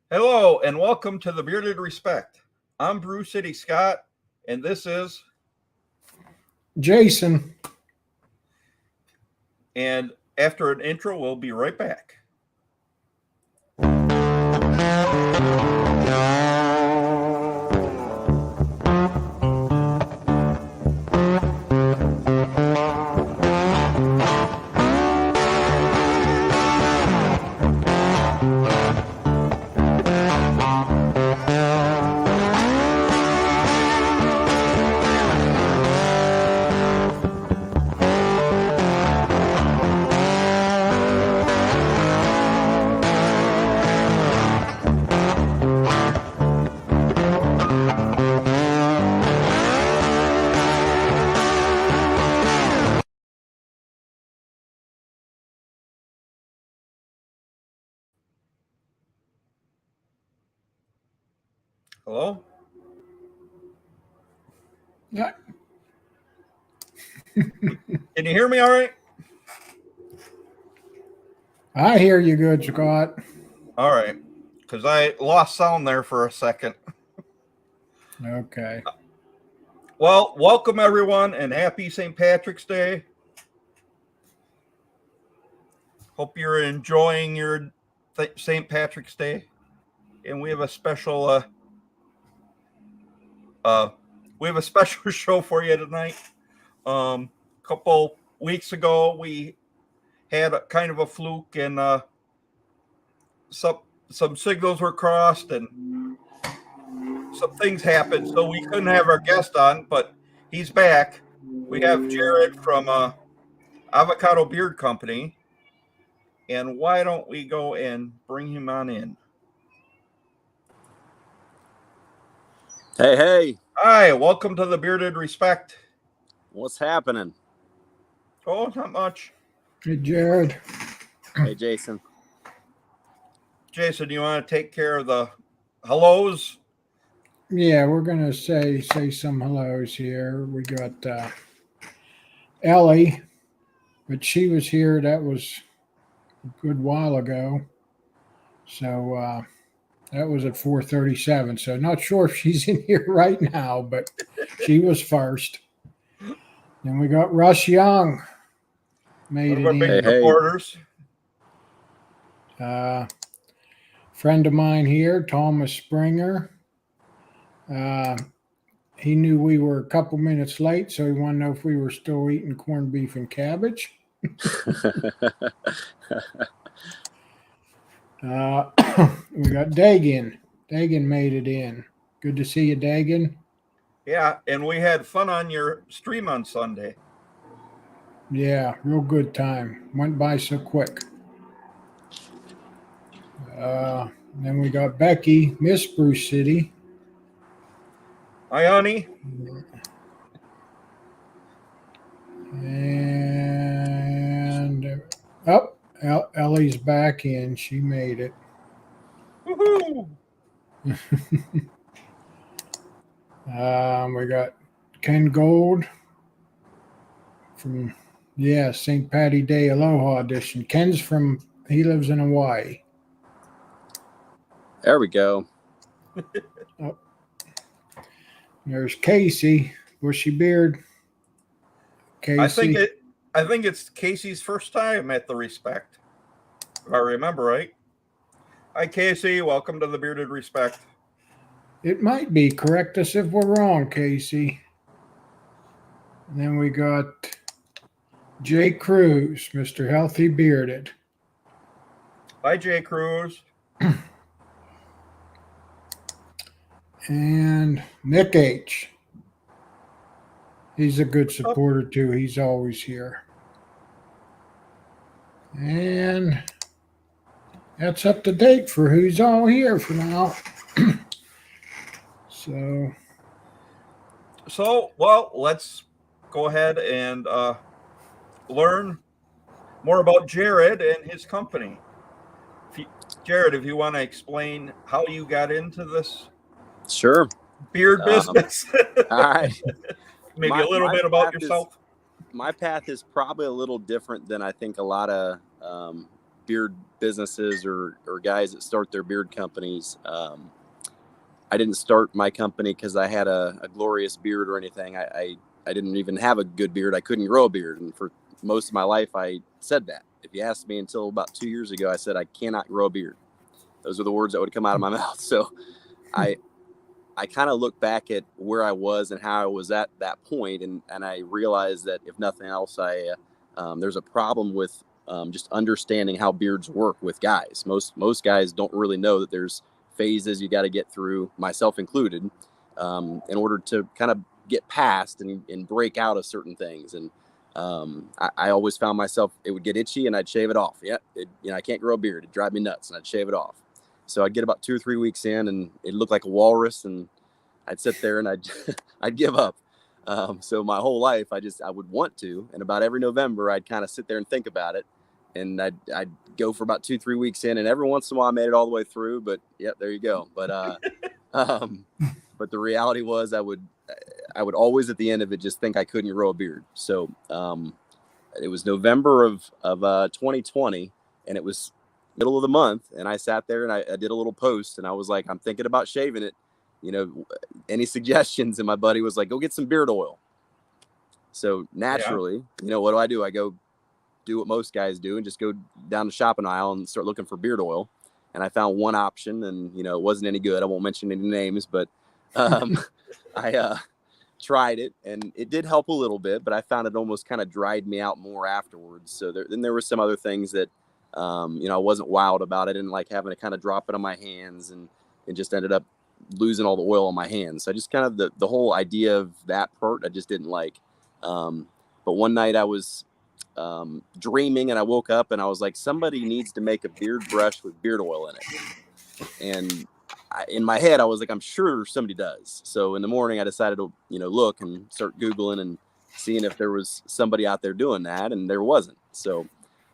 Hello and welcome to the Bearded Respect. I'm Bruce City Scott, and this is. Jason. And after an intro, we'll be right back. Hello? Yeah. Can you hear me all right? I hear you good, Scott. All right, because I lost sound there for a second. Okay. Well, welcome everyone and happy St. Patrick's Day. Hope you're enjoying your St. Patrick's Day. And we have a special show for you tonight. A couple weeks ago, we had kind of a fluke, and some signals were crossed, and some things happened, so we couldn't have our guest on. But he's back. We have Jared from Avocado Beard Company, and why don't we go and bring him on in? Hey. Hi, welcome to the Bearded Respect. What's happening? Oh, not much. Hey, Jared. Hey, Jason. Jason, you want to take care of the hellos? Yeah, we're gonna say some hellos here. We got Ellie, but she was here. That was a good while ago. So that was at 4:37. So not sure if she's in here right now, but she was first. Then we got Russ Young. Made One of our it big supporters. Friend of mine here, Thomas Springer. He knew we were a couple minutes late, so he wanted to know if we were still eating corned beef and cabbage. We got Dagan. Dagan made it in. Good to see you, Dagan. Yeah, and we had fun on your stream on Sunday. Yeah, real good time. Went by so quick. Then we got Becky, Miss Bruce City. Hi, honey. And Ellie's back in. She made it. Woohoo! We got Ken Gold from St. Patty Day Aloha edition. Ken's he lives in Hawaii. There we go. There's Casey, Bushy Beard. Casey. I think it's Casey's first time at the Respect, if I remember right. Hi, Casey. Welcome to the Bearded Respect. It might be. Correct us if we're wrong, Casey. And then we got Jay Cruz, Mr. Healthy Bearded. Hi, Jay Cruz. And Nick H. He's a good supporter, too. He's always here. And that's up to date for who's all here for now. So, well, let's go ahead and learn more about Jared and his company. Jared, if you want to explain how you got into this Sure. beard business. All right. Maybe a little bit about yourself. My path is probably a little different than I think a lot of beard businesses or guys that start their beard companies. I didn't start my company because I had a glorious beard or anything. I didn't even have a good beard. I couldn't grow a beard. And for most of my life, I said that. If you asked me until about 2 years ago, I said, I cannot grow a beard. Those are the words that would come out of my mouth. So I kind of look back at where I was and how I was at that point, and I realized that if nothing else, there's a problem with just understanding how beards work with guys. Most guys don't really know that there's phases you got to get through, myself included, in order to kind of get past and break out of certain things. And I always found myself, it would get itchy and I'd shave it off. I can't grow a beard. It'd drive me nuts and I'd shave it off. So I'd get about 2 or 3 weeks in and it looked like a walrus, and I'd sit there and I'd give up. So my whole life, I would want to, and about every November, I'd kind of sit there and think about it. And I'd go for about 2, 3 weeks in, and every once in a while I made it all the way through, but there you go. But, but the reality was I would always at the end of it just think I couldn't grow a beard. So, it was November of 2020, and it was middle of the month, and I sat there and I did a little post, and I was like, I'm thinking about shaving it. Any suggestions? And my buddy was like, go get some beard oil. So naturally, what do? I go do what most guys do and just go down the shopping aisle and start looking for beard oil. And I found one option, and, it wasn't any good. I won't mention any names, but I tried it, and it did help a little bit, but I found it almost kind of dried me out more afterwards. So then there were some other things that, I wasn't wild about. I didn't like having to kind of drop it on my hands, and just ended up losing all the oil on my hands. So I just kind of, the whole idea of that part, I just didn't like. But one night I was dreaming, and I woke up and I was like, somebody needs to make a beard brush with beard oil in it. And in my head, I was like, I'm sure somebody does. So in the morning I decided to, look and start Googling and seeing if there was somebody out there doing that. And there wasn't. So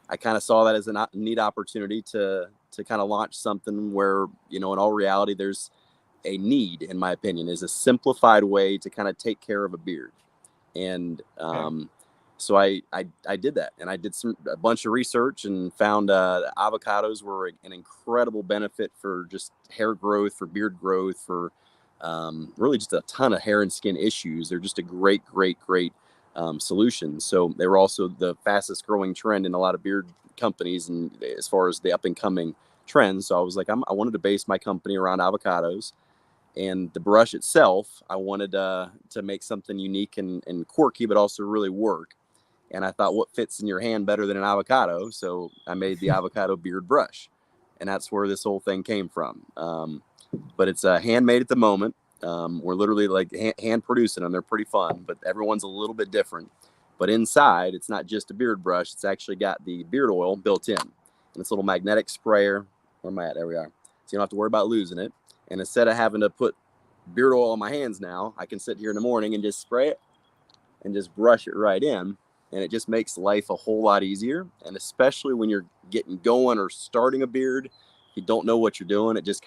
I kind of saw that as a neat opportunity to kind of launch something where, in all reality, there's a need, in my opinion, is a simplified way to kind of take care of a beard. And so I did that, and I did a bunch of research and found that avocados were an incredible benefit for just hair growth, for beard growth, for really just a ton of hair and skin issues. They're just a great solution. So they were also the fastest growing trend in a lot of beard companies, and as far as the up and coming trends. So I was like, I wanted to base my company around avocados. And the brush itself, I wanted to make something unique and quirky, but also really work. And I thought, what fits in your hand better than an avocado? So I made the avocado beard brush. And that's where this whole thing came from. But it's handmade at the moment. We're literally like hand producing them. They're pretty fun, but everyone's a little bit different. But inside, it's not just a beard brush. It's actually got the beard oil built in. And it's a little magnetic sprayer. Where am I at? There we are. So you don't have to worry about losing it. And instead of having to put beard oil on my hands now, I can sit here in the morning and just spray it and just brush it right in. And it just makes life a whole lot easier. And especially when you're getting going or starting a beard, if you don't know what you're doing, it just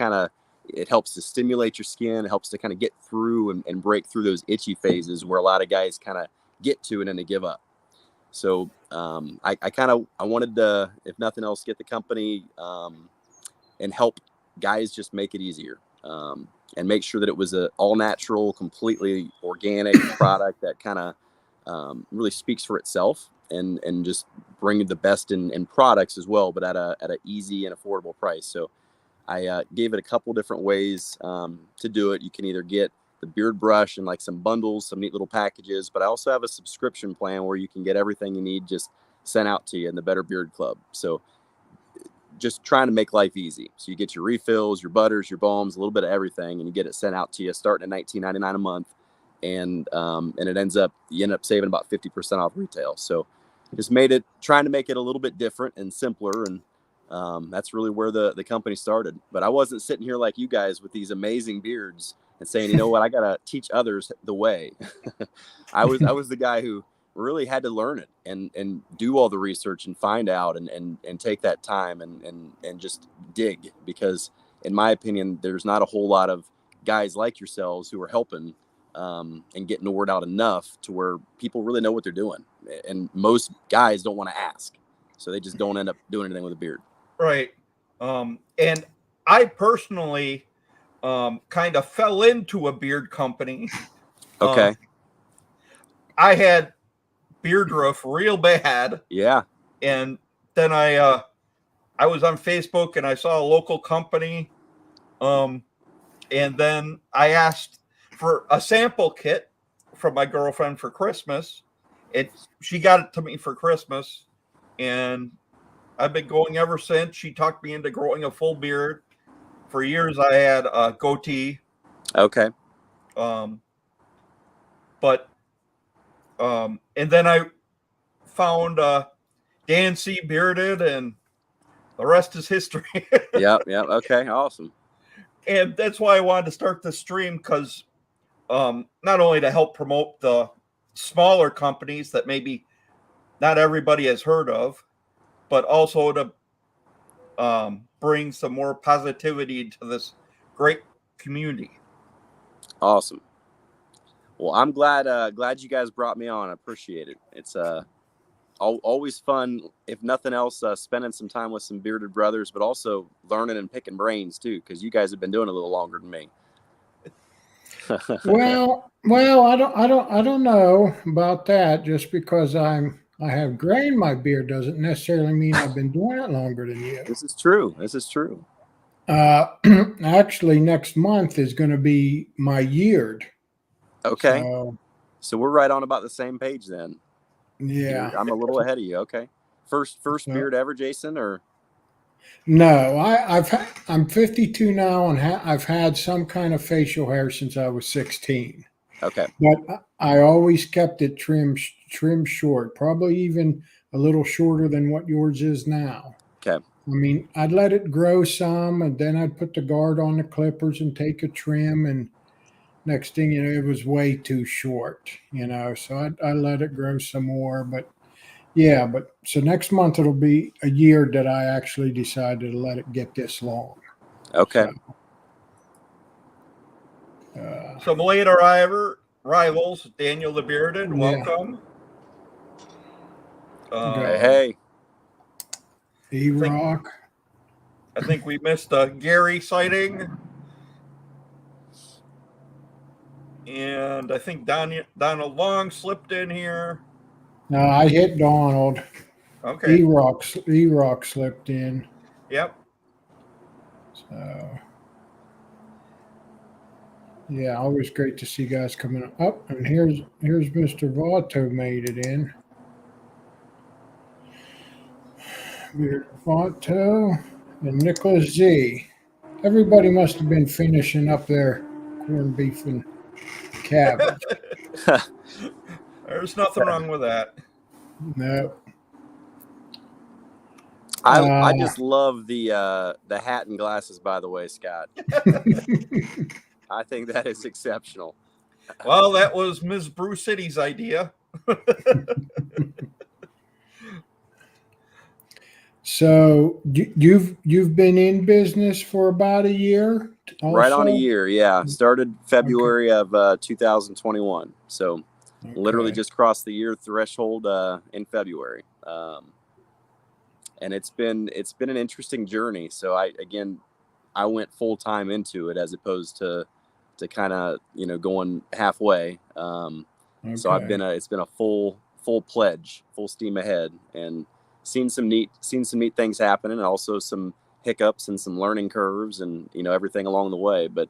it helps to stimulate your skin. It helps to kind of get through and break through those itchy phases where a lot of guys kind of get to and then they give up. So I wanted to, if nothing else, get the company and help guys just make it easier. And make sure that it was a all natural, completely organic product that kind of really speaks for itself, and just bring the best in products as well, but at a easy and affordable price. So I gave it a couple different ways to do it. You can either get the beard brush and like some bundles, some neat little packages, but I also have a subscription plan where you can get everything you need just sent out to you in the Better Beard Club. So just trying to make life easy. So you get your refills, your butters, your balms, a little bit of everything, and you get it sent out to you starting at $19.99 a month. And you end up saving about 50% off retail. So just trying to make it a little bit different and simpler. And that's really where the company started. But I wasn't sitting here like you guys with these amazing beards and saying, you know what, I got to teach others the way. I was the guy who really had to learn it and do all the research and find out and take that time and just dig, because in my opinion, there's not a whole lot of guys like yourselves who are helping and getting the word out enough to where people really know what they're doing. And most guys don't want to ask, so they just don't end up doing anything with a beard. Right. And I personally kind of fell into a beard company. Okay. I had beard roof real bad, Yeah. and then I was on Facebook and I saw a local company, and then I asked for a sample kit from my girlfriend for Christmas. She got it to me for Christmas, and I've been going ever since. She talked me into growing a full beard. For years, I had a goatee, Okay. um, but and then I found Dan C. bearded, and the rest is history. Yep. Yep. Okay. Awesome. And that's why I wanted to start this stream, because not only to help promote the smaller companies that maybe not everybody has heard of, but also to bring some more positivity to this great community. Awesome. Well, I'm glad you guys brought me on. I appreciate it. It's always fun, if nothing else, spending some time with some bearded brothers, but also learning and picking brains too, because you guys have been doing it a little longer than me. Well, I don't know about that. Just because I have gray in my beard doesn't necessarily mean I've been doing it longer than you. This is true. This is true. Actually, next month is going to be my yeared. Okay. So we're right on about the same page then. yeah, I'm a little ahead of you. Okay. First beard ever, Jason, or? No, I'm 52 now, and I've had some kind of facial hair since I was 16. Okay. But I always kept it trim short, probably even a little shorter than what yours is now. Okay. I mean, I'd let it grow some, and then I'd put the guard on the clippers and take a trim, and next thing you know, it was way too short, so I let it grow some more. But yeah, so next month it'll be a year that I actually decided to let it get this long. Okay. Some later rivals, Daniel the Bearded, welcome. Hey. E-Rock. I think we missed a Gary sighting. And I think Donald Long slipped in here. No, I hit Donald. Okay. E-Rock slipped in. Yep. So, yeah, always great to see guys coming up. Oh, and here's Mr. Vato made it in. Vato and Nicholas Z. Everybody must have been finishing up their corned beef and cabbage. There's nothing wrong with that. No. I just love the hat and glasses, by the way, Scott. I think that is exceptional. Well, that was Ms. Brew City's idea. So you've been in business for about a year? Also? Right on a year, yeah. Started February of 2021. So literally just crossed the year threshold in February. And it's been an interesting journey. So I went full time into it as opposed to kind of going halfway. So it's been a full pledge, full steam ahead, and seen some neat things happen, and also some hiccups and some learning curves, and everything along the way. But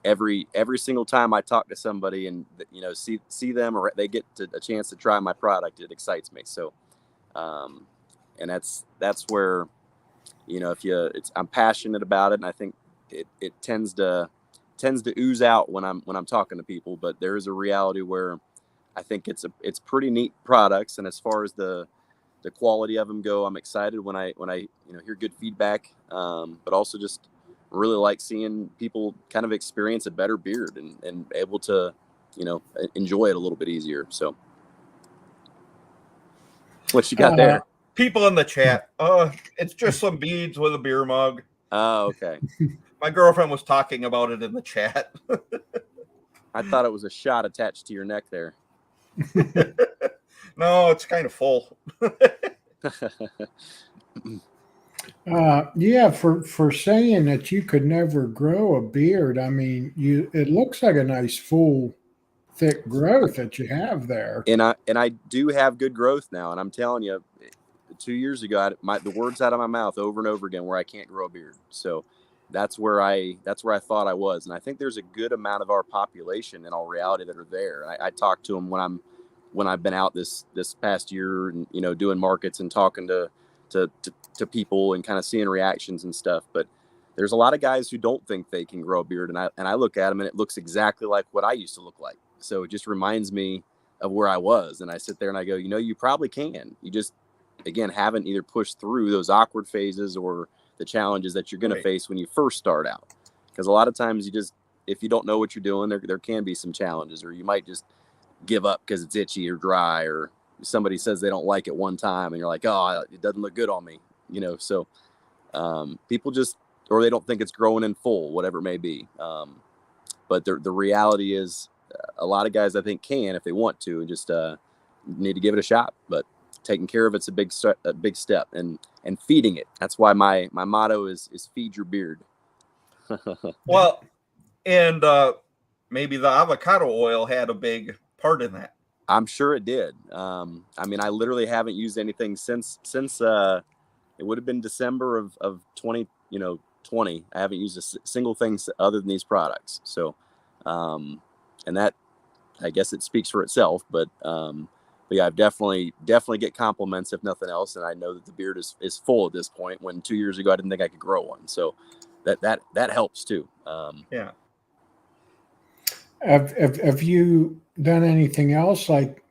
every single time I talk to somebody and see them, or they get a chance to try my product, it excites me. So and that's where I'm passionate about it, and I think it tends to ooze out when I'm talking to people. But there is a reality where I think it's pretty neat products, and as far as the quality of them go, I'm excited when I hear good feedback, but also just really like seeing people kind of experience a better beard and able to enjoy it a little bit easier. So what you got there? People in the chat, it's just some beads with a beer mug. Oh, okay. My girlfriend was talking about it in the chat. I thought it was a shot attached to your neck there. No, it's kind of full. Yeah, for saying that you could never grow a beard, I mean, it looks like a nice full thick growth that you have there. And I do have good growth now, and I'm telling you, 2 years ago, the words out of my mouth over and over again where I can't grow a beard. So that's where I thought I was, and I think there's a good amount of our population in all reality that are there. I talk to them when I've been out this past year, and doing markets and talking to people and kind of seeing reactions and stuff. But there's a lot of guys who don't think they can grow a beard, and I look at them and it looks exactly like what I used to look like. So it just reminds me of where I was, and I sit there and I go, you probably can. You just, again, haven't either pushed through those awkward phases or the challenges that you're going to face when you first start out. Because a lot of times if you don't know what you're doing, there can be some challenges, or you might just give up because it's itchy or dry, or somebody says they don't like it one time and you're like, oh, it doesn't look good on me. So people just, or they don't think it's growing in full, whatever it may be. But the reality is, a lot of guys I think can, if they want to, and just need to give it a shot. But taking care of it's a big step, and feeding it. That's why my motto is feed your beard. Well, and maybe the avocado oil had a big part in that. I'm sure it did. I mean, I literally haven't used anything since it would have been December of 2020. I haven't used a single thing other than these products. So, and that, I guess it speaks for itself, but yeah, I've definitely get compliments, if nothing else. And I know that the beard is full at this point, when 2 years ago, I didn't think I could grow one. So that helps too. Yeah. Have you done anything else like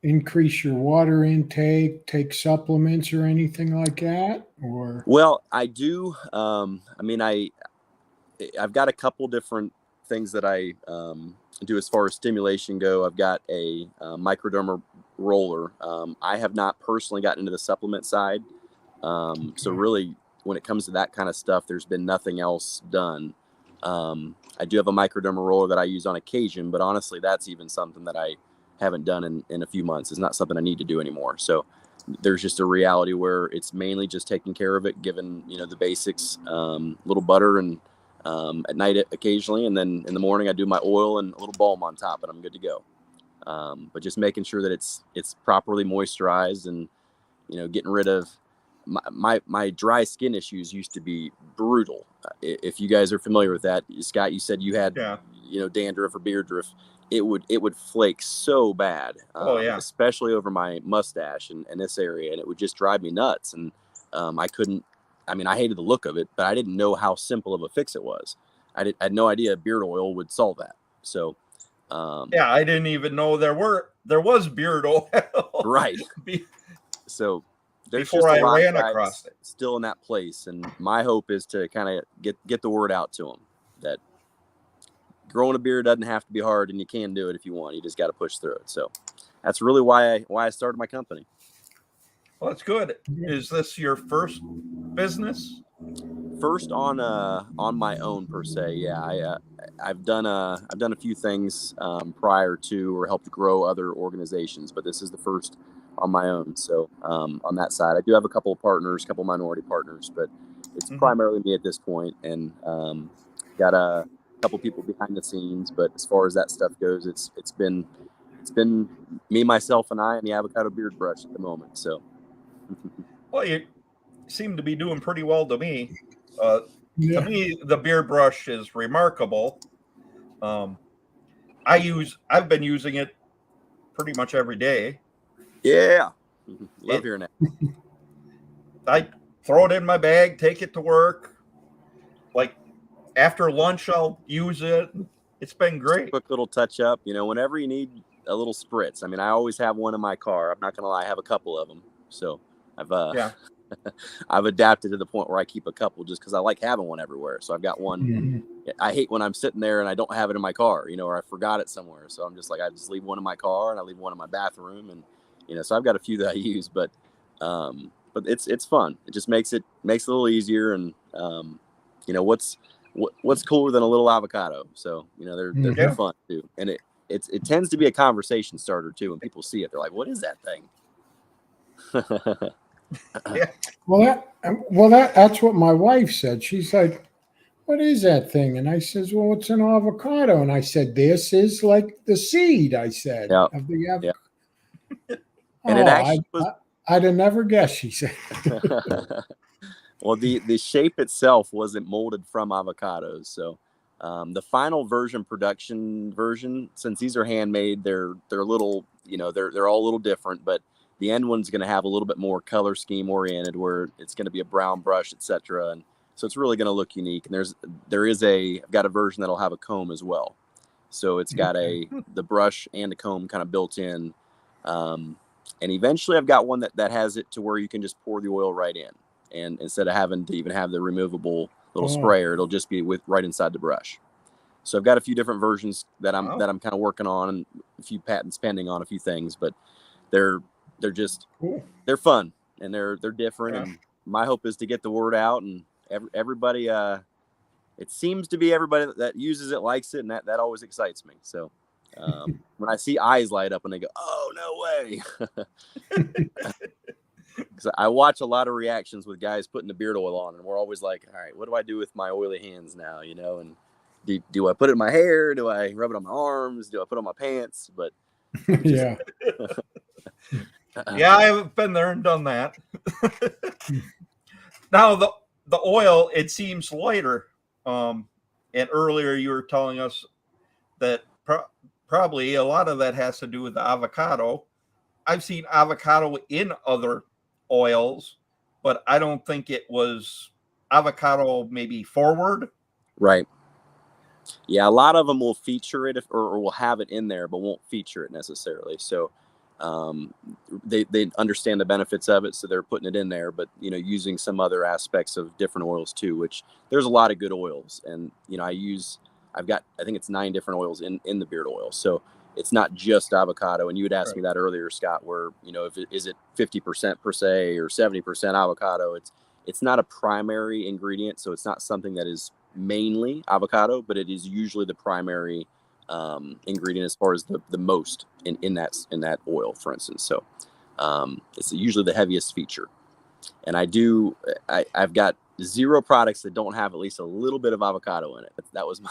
increase your water intake, take supplements or anything like that? Or Well, I do. I mean, I've got a couple different things that I do as far as stimulation go. I've got a microdermal roller. I have not personally gotten into the supplement side. So really, when it comes to that kind of stuff, there's been nothing else done. I do have a microdermal roller that I use on occasion, but honestly, that's even something that I haven't done in a few months. It's not something I need to do anymore. So there's just a reality where it's mainly just taking care of it, given, the basics, little butter, and at night occasionally. And then in the morning I do my oil and a little balm on top, and I'm good to go. But just making sure that it's properly moisturized, and, getting rid of my dry skin issues used to be brutal. If you guys are familiar with that, Scott, you said you had, dandruff or beard drift. It would flake so bad, especially over my mustache and this area, and it would just drive me nuts. And I hated the look of it, but I didn't know how simple of a fix it was. I had no idea beard oil would solve that. So I didn't even know there was beard oil. Right. So there's before just a I lot ran of guys across it. still in that place, and my hope is to kind of get the word out to them that growing a beard doesn't have to be hard, and you can do it if you want. You just got to push through it. So that's really why I started my company. Well, that's good. Is this your first business? First on my own, per se. Yeah, I've done a few things prior to, or helped grow other organizations, but this is the first on my own. So on that side, I do have a couple of partners, a couple of minority partners, but it's primarily me at this point, and got a couple people behind the scenes. But as far as that stuff goes, it's been me, myself, and I, and the Avocado Beard Brush at the moment. So Well, you seem to be doing pretty well to me. To me, the beard brush is remarkable. I've been using it pretty much every day. Yeah. Love hearing that. I throw it in my bag, take it to work. Like after lunch, I'll use it. It's been great. Just a quick little touch up, whenever you need a little spritz. I mean, I always have one in my car. I'm not going to lie. I have a couple of them. So I've I've adapted to the point where I keep a couple just because I like having one everywhere. So I've got one. I hate when I'm sitting there and I don't have it in my car, or I forgot it somewhere. So I'm just like, I just leave one in my car, and I leave one in my bathroom, and so I've got a few that I use, but it's fun. It just makes it a little easier, and what's cooler than a little avocado? So they're fun too, and it tends to be a conversation starter too. When people see it, they're like, "What is that thing?" Yeah. That's what my wife said. She's like, "What is that thing?" And I says, "Well, it's an avocado." And I said, "This is like the seed." I said Yeah. of the avocado. Yeah. And it actually was. I'd have never guessed. She said. Well, the shape itself wasn't molded from avocados, so the final production version, since these are handmade, they're a little, they're all a little different, but the end one's going to have a little bit more color scheme oriented, where it's going to be a brown brush, etc. And so it's really going to look unique. And I've got a version that'll have a comb as well, so it's got the brush and the comb kind of built in. And eventually I've got one that has it to where you can just pour the oil right in. And instead of having to even have the removable little sprayer, it'll just be right inside the brush. So I've got a few different versions that I'm kind of working on, and a few patents pending on a few things, but they're just they're fun and they're different. Yeah. And my hope is to get the word out, and everybody. It seems to be everybody that uses it likes it, and that always excites me. So when I see eyes light up and they go, "Oh, no way." Because I watch a lot of reactions with guys putting the beard oil on, and we're always like, all right, what do I do with my oily hands now? And do I put it in my hair? Do I rub it on my arms? Do I put it on my pants? But yeah. Yeah, I haven't been there and done that. Now the oil, it seems lighter. And earlier you were telling us that probably a lot of that has to do with the avocado. I've seen avocado in other oils, but I don't think it was avocado maybe forward. Right. Yeah, a lot of them will feature it or will have it in there, but won't feature it necessarily. So they understand the benefits of it, so they're putting it in there, but using some other aspects of different oils too, which there's a lot of good oils. And I've got, I think it's 9 different oils in the beard oil. So it's not just avocado. And you had asked me that earlier, Scott, where, is it 50% per se or 70% avocado? It's not a primary ingredient. So it's not something that is mainly avocado, but it is usually the primary ingredient as far as the most in that oil, for instance. So it's usually the heaviest feature. And I've got 0 products that don't have at least a little bit of avocado in it. That was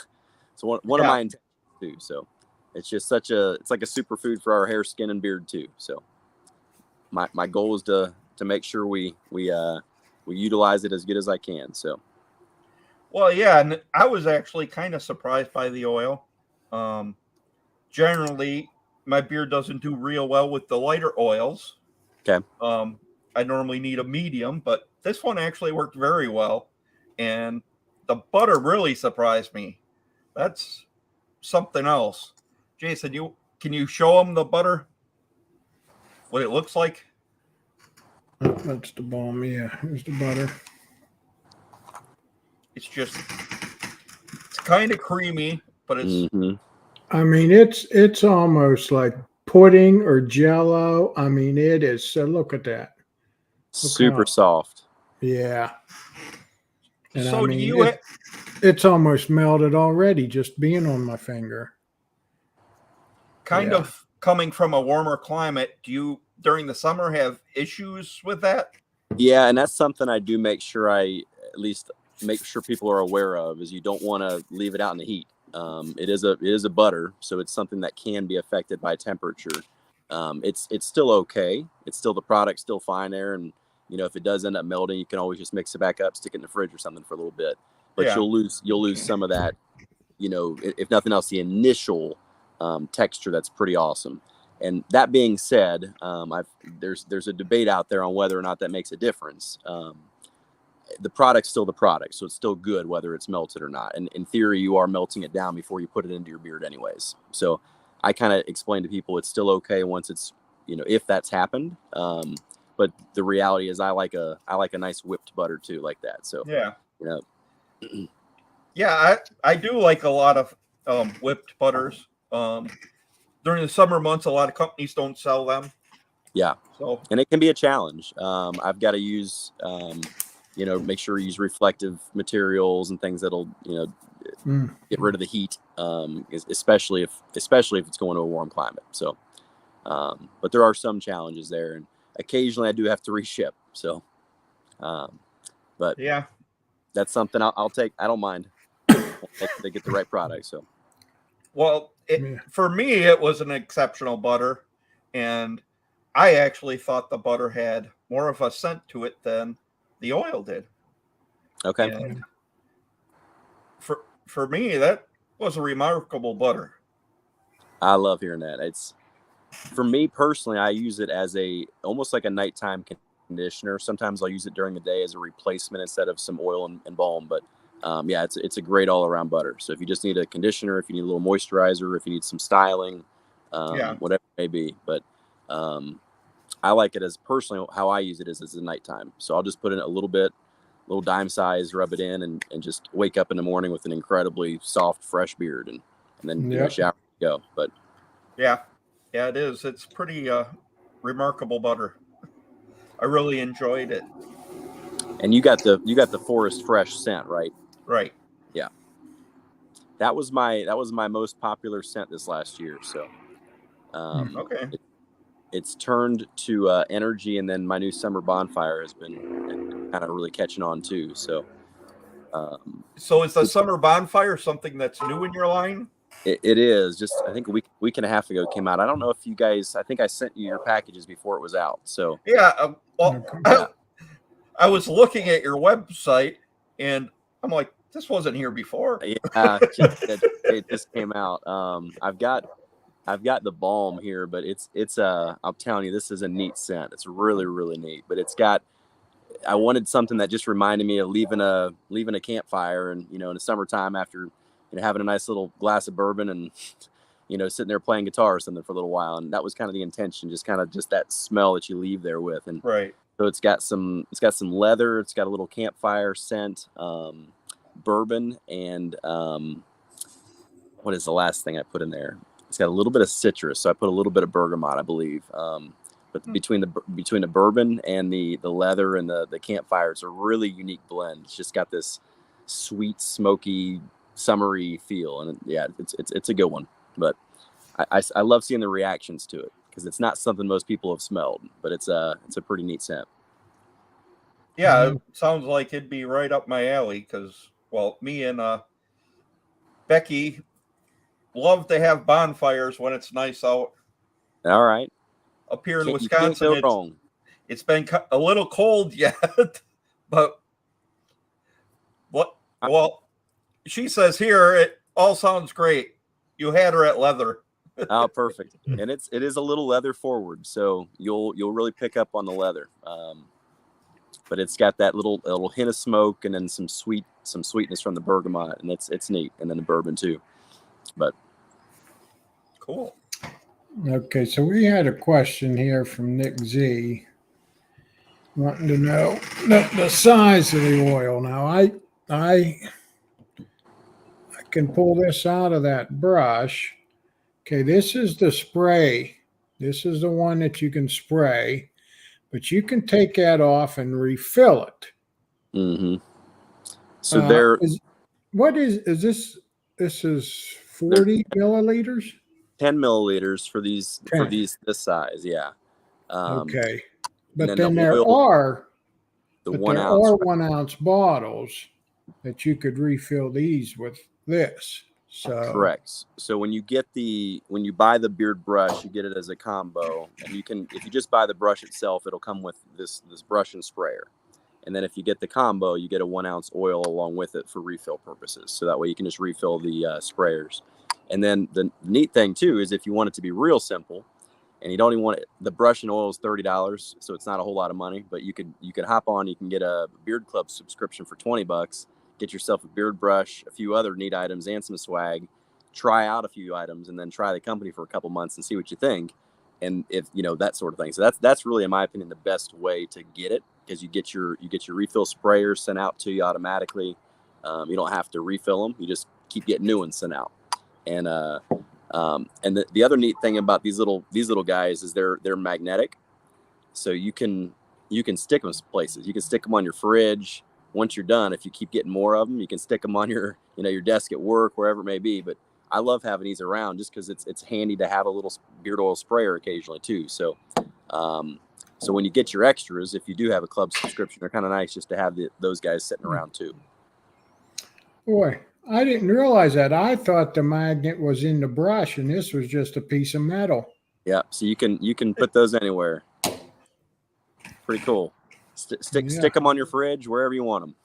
one of my intentions too. So it's just it's like a superfood for our hair, skin, and beard too. So my goal is to make sure we utilize it as good as I can. So. Well, yeah, and I was actually kind of surprised by the oil. Generally, my beard doesn't do real well with the lighter oils. Okay. I normally need a medium, but this one actually worked very well, and the butter really surprised me. That's something else. Jason, can you show them the butter? What it looks like? Oh, that's the bomb. Yeah, here's the butter. It's kind of creamy, but it's. Mm-hmm. I mean, it's almost like pudding or jello. I mean, it is. So look at that. Super soft. Yeah. And So I mean, it's almost melted already just being on my finger. Kind of coming from a warmer climate, do you during the summer have issues with that? Yeah, and that's something I do make sure I at least make sure people are aware of, is you don't want to leave it out in the heat. It is a butter, so it's something that can be affected by temperature. It's still okay. It's still, the product's still fine there. And, if it does end up melting, you can always just mix it back up, stick it in the fridge or something for a little bit, but you'll lose some of that, if nothing else, the initial texture. That's pretty awesome. And that being said, there's a debate out there on whether or not that makes a difference. The product's still the product, so it's still good whether it's melted or not. And in theory, you are melting it down before you put it into your beard anyways. So I kind of explain to people it's still okay once it's, if that's happened. But the reality is I like a nice whipped butter too, like that. So yeah, I do like a lot of whipped butters. During the summer months, a lot of companies don't sell them. Yeah. So, and it can be a challenge. I've got to use make sure you use reflective materials and things that'll, get rid of the heat, especially if it's going to a warm climate. So, but there are some challenges there, and occasionally I do have to reship. So, but Yeah. that's something I'll take. I don't mind. They get the right product. So, Well, Yeah. for me, it was an exceptional butter, and I actually thought the butter had more of a scent to it than the oil did. okay. And for me, that was a remarkable butter. I love hearing that. It's for me personally, I use it as almost like a nighttime conditioner. Sometimes I'll use it during the day as a replacement instead of some oil and balm. But yeah, it's a great all around butter. So if you just need a conditioner, if you need a little moisturizer, if you need some styling, Yeah. whatever it may be. But I like it as personally how I use it is as a nighttime. So I'll just put in a little dime size, rub it in, and just wake up in the morning with an incredibly soft, fresh beard, and then Yep. shower and go. But Yeah. Yeah, it is. It's pretty remarkable butter. I really enjoyed it. and you got the forest fresh scent, right? Right. Yeah. That was my most popular scent this last year. So Okay. it's turned to energy, and then my new summer bonfire has been kind of really catching on too. So So is the summer bonfire something that's new in your line? it is just, I think a week and a half ago it came out. I don't know if you guys, I think I sent you your packages before it was out. So Yeah. Well, Okay. yeah. I was looking at your website, and I'm like, this wasn't here before. Yeah, it just came out. I've got the balm here, but it's I'm telling you, this is a neat scent. It's really, really neat. But I wanted something that just reminded me of leaving a campfire, and in the summertime after having a nice little glass of bourbon and sitting there playing guitar or something for a little while. And that was kind of the intention, just that smell that you leave there with. And Right. so it's got some leather, it's got a little campfire scent, bourbon, and what is the last thing I put in there? It's got a little bit of citrus, so I put a little bit of bergamot, I believe. But between the bourbon and the leather and the campfire, it's a really unique blend. It's just got this sweet, smoky, summery feel, and yeah, it's a good one. But I love seeing the reactions to it because it's not something most people have smelled, but it's a pretty neat scent. Yeah, it sounds like it'd be right up my alley because, well, me and Becky love to have bonfires when it's nice out. All right, Up here in you can't Wisconsin, go wrong. it's been a little cold yet, but what? Well, she says here it all sounds great. You had her at leather. Oh, perfect. And it is a little leather forward, so you'll really pick up on the leather. But it's got that little hint of smoke, and then some sweetness from the bergamot, and it's neat. And then the bourbon too. But Cool. Okay, so we had a question here from Nick Z wanting to know the size of the oil. Now, I can pull this out of that brush. Okay, this is the spray. This is the one that you can spray, but you can take that off and refill it. mm-hmm. So what is this? This is 40 milliliters. 10 milliliters for these 10. this size, yeah. Okay, but then then the there oil, are the but 1 there ounce. are 1 ounce bottles that you could refill these with this. So Correct. So when you buy the beard brush, you get it as a combo, and if you just buy the brush itself, it'll come with this brush and sprayer. And then if you get the combo, you get a 1 ounce oil along with it for refill purposes. So that way you can just refill the sprayers. And then the neat thing too is if you want it to be real simple, and you don't even want it, the brush and oil is $30, so it's not a whole lot of money. But you could hop on. You can get a Beard Club subscription for $20. Get yourself a beard brush, a few other neat items, and some swag. Try out a few items, and then try the company for a couple months and see what you think. And if that sort of thing. So that's really, in my opinion, the best way to get it, because you get your refill sprayers sent out to you automatically. You don't have to refill them. You just keep getting new ones sent out. And the other neat thing about these little guys is they're magnetic, so you can stick them places. You can stick them on your fridge. Once you're done, if you keep getting more of them, you can stick them on your your desk at work, wherever it may be. But I love having these around just because it's handy to have a little beard oil sprayer occasionally too. So So when you get your extras, if you do have a club subscription, they're kind of nice just to have those guys sitting around too. Boy, I didn't realize that. I thought the magnet was in the brush, and this was just a piece of metal. Yeah, so you can put those anywhere. Pretty cool. Stick them on your fridge wherever you want them.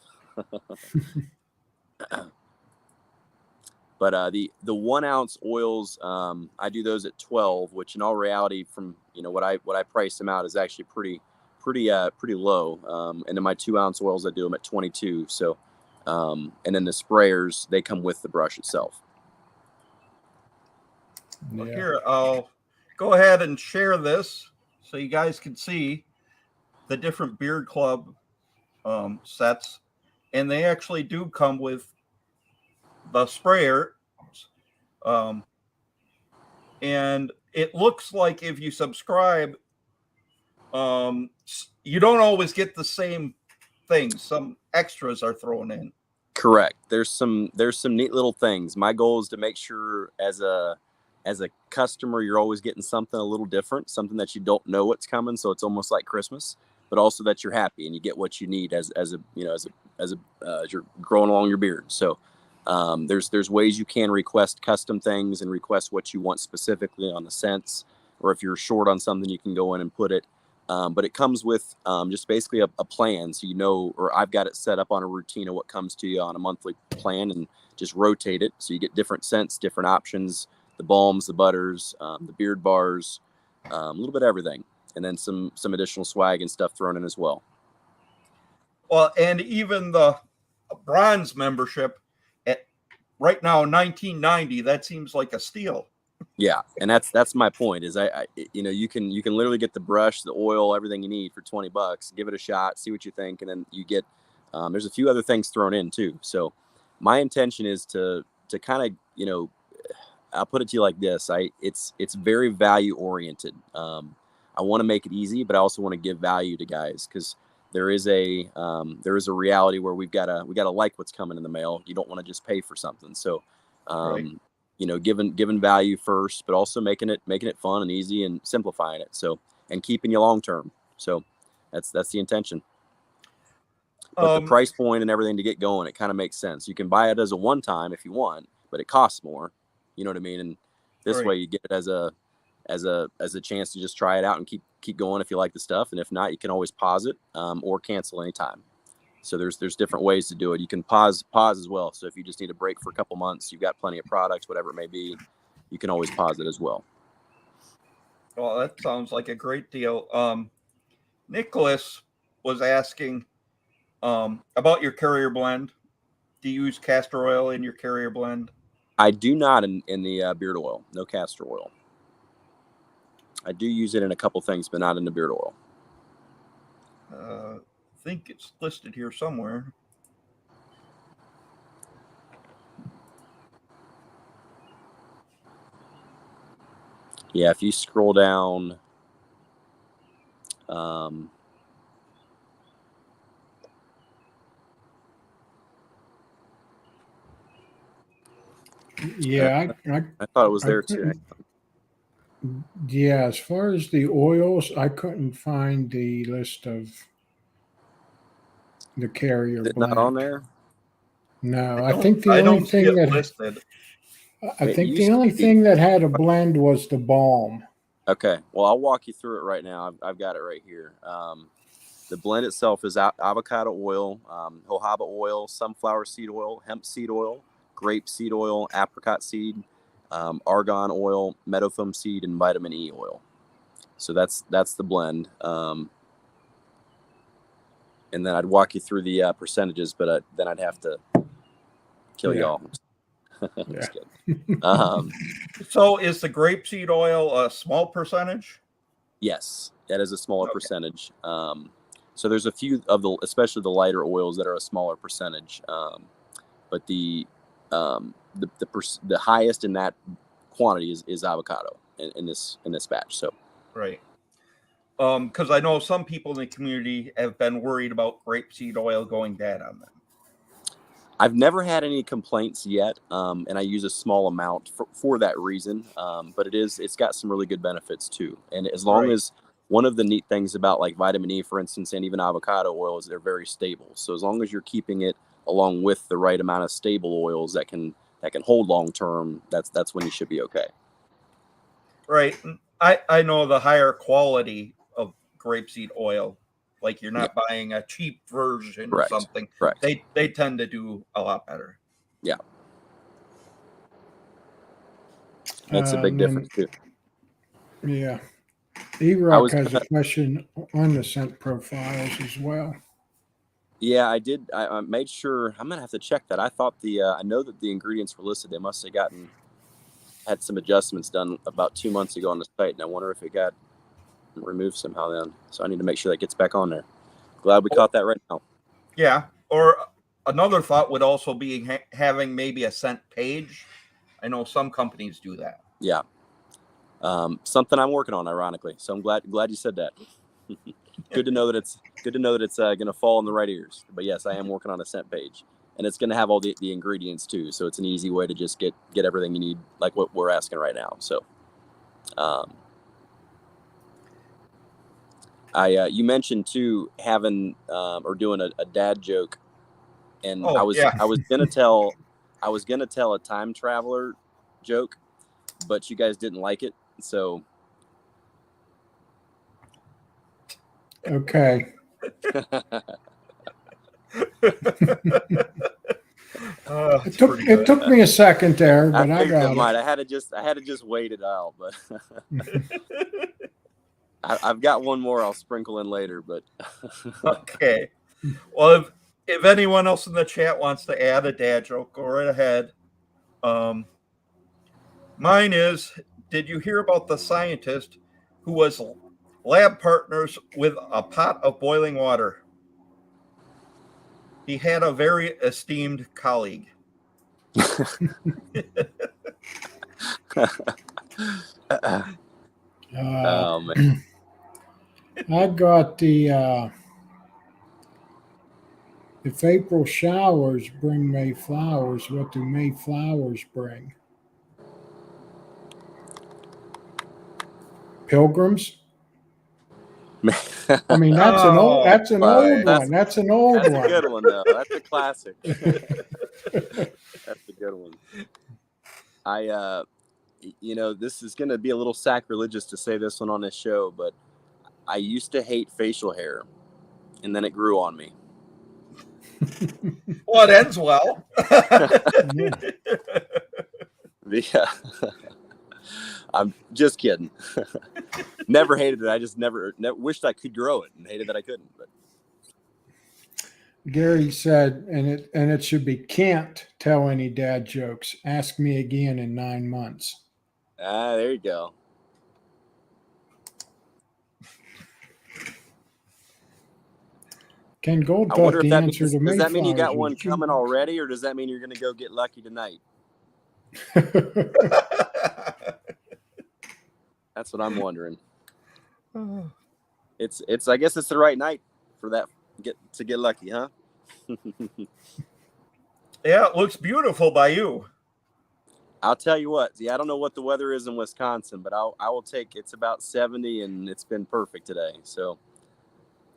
But the 1 ounce oils, I do those at 12, which in all reality, from what I price them out is actually pretty low. And then my 2 ounce oils, I do them at 22. So, and then the sprayers, they come with the brush itself. Well, here, I'll go ahead and share this so you guys can see the different Beard Club sets, and they actually do come with the sprayer, and it looks like if you subscribe, you don't always get the same things. Some extras are thrown in. Correct. There's some neat little things. My goal is to make sure as a customer, you're always getting something a little different, something that you don't know what's coming. So it's almost like Christmas, but also that you're happy and you get what you need as you're growing along your beard. So there's ways you can request custom things and request what you want specifically on the scents, or if you're short on something, you can go in and put it. But it comes with just basically a plan. So, or I've got it set up on a routine of what comes to you on a monthly plan, and just rotate it. So you get different scents, different options, the balms, the butters, the beard bars, a little bit of everything. And then some additional swag and stuff thrown in as well. Well, and even the bronze membership at right now, $19.90, that seems like a steal. Yeah, and that's my point. Is you can literally get the brush, the oil, everything you need for $20. Give it a shot, see what you think, and then you get. There's a few other things thrown in too. So my intention is to kind of I'll put it to you like this. It's very value oriented. I want to make it easy, but I also want to give value to guys, because there is a reality where we gotta like what's coming in the mail. You don't want to just pay for something. So. Right. Giving value first, but also making it fun and easy and simplifying it. So, and keeping you long term. So that's the intention. But the price point and everything to get going, it kind of makes sense. You can buy it as a one time if you want, but it costs more. You know what I mean? And this way you get it as a chance to just try it out and keep going if you like the stuff. And if not, you can always pause it or cancel anytime. So there's different ways to do it. You can pause as well. So if you just need a break for a couple months, you've got plenty of products, whatever it may be, you can always pause it as well. Well, that sounds like a great deal. Nicholas was asking about your carrier blend. Do you use castor oil in your carrier blend? I do not in the beard oil. No castor oil. I do use it in a couple things, but not in the beard oil. I think it's listed here somewhere. Yeah, if you scroll down, yeah, I thought it was there too. Yeah, as far as the oils, I couldn't find the list of the carrier Is it blend. not on there? No, I think the only thing that listed. I think the only thing that had a blend was the balm. Okay, well, I'll walk you through it right now. I've got it right here. The blend itself is avocado oil, jojoba oil, sunflower seed oil, hemp seed oil, grape seed oil, apricot seed, argan oil, meadow foam seed, and vitamin E oil. So that's the blend. And then I'd walk you through the percentages, but then I'd have to kill y'all. Just kidding. So is the grapeseed oil a small percentage? Yes, that is a smaller percentage. So there's a few of especially the lighter oils that are a smaller percentage. But the highest in that quantity is avocado in this batch. So right. Because I know some people in the community have been worried about grapeseed oil going bad on them. I've never had any complaints yet, and I use a small amount for that reason. But it's got some really good benefits too. And as long as one of the neat things about like vitamin E, for instance, and even avocado oil is they're very stable. So as long as you're keeping it along with the right amount of stable oils that can hold long term, that's when you should be okay. Right. I know the higher quality of grapeseed oil, like you're not buying a cheap version or something. Correct. They tend to do a lot better. Yeah. Makes a big difference too. Yeah. E-Rock has a question on the scent profiles as well. Yeah, I did. I made sure. I'm gonna have to check that. I thought I know that the ingredients were listed. They must have had some adjustments done about 2 months ago on the site, and I wonder if it got removed somehow then. So I need to make sure that gets back on there. Glad we caught that right now. Yeah. Or another thought would also be having maybe a scent page. I know some companies do that. Yeah. Something I'm working on, ironically. So I'm glad you said that. Good to know that it's going to fall in the right ears. But yes, I am working on a scent page, and it's going to have all the ingredients too. So it's an easy way to just get everything you need, like what we're asking right now. So, you mentioned too having or doing a dad joke, and I was gonna tell a time traveler joke, but you guys didn't like it, so. Okay. It took me a second there, but I got it. I had to just wait it out, but I've got one more I'll sprinkle in later. But okay. Well, if anyone else in the chat wants to add a dad joke, go right ahead. Mine is: did you hear about the scientist who was lab partners with a pot of boiling water? He had a very esteemed colleague. Oh man! I got the if April showers bring May flowers, what do May flowers bring? Pilgrims. I mean, that's an old one. That's an old one. That's a good one, though. That's a classic. That's a good one. This is going to be a little sacrilegious to say this one on this show, but I used to hate facial hair, and then it grew on me. Well, it ends well. Yeah. I'm just kidding. Never hated it. I just never wished I could grow it and hated that I couldn't. But Gary said, and it should be, can't tell any dad jokes. Ask me again in 9 months. There you go. Ken Gold thought the answer to does that mean you got one coming already, or does that mean you're going to go get lucky tonight? That's what I'm wondering. It's I guess it's the right night for that to get lucky, huh? Yeah, it looks beautiful by you. I'll tell you what. Yeah, I don't know what the weather is in Wisconsin, but I will take. It's about 70, and it's been perfect today. So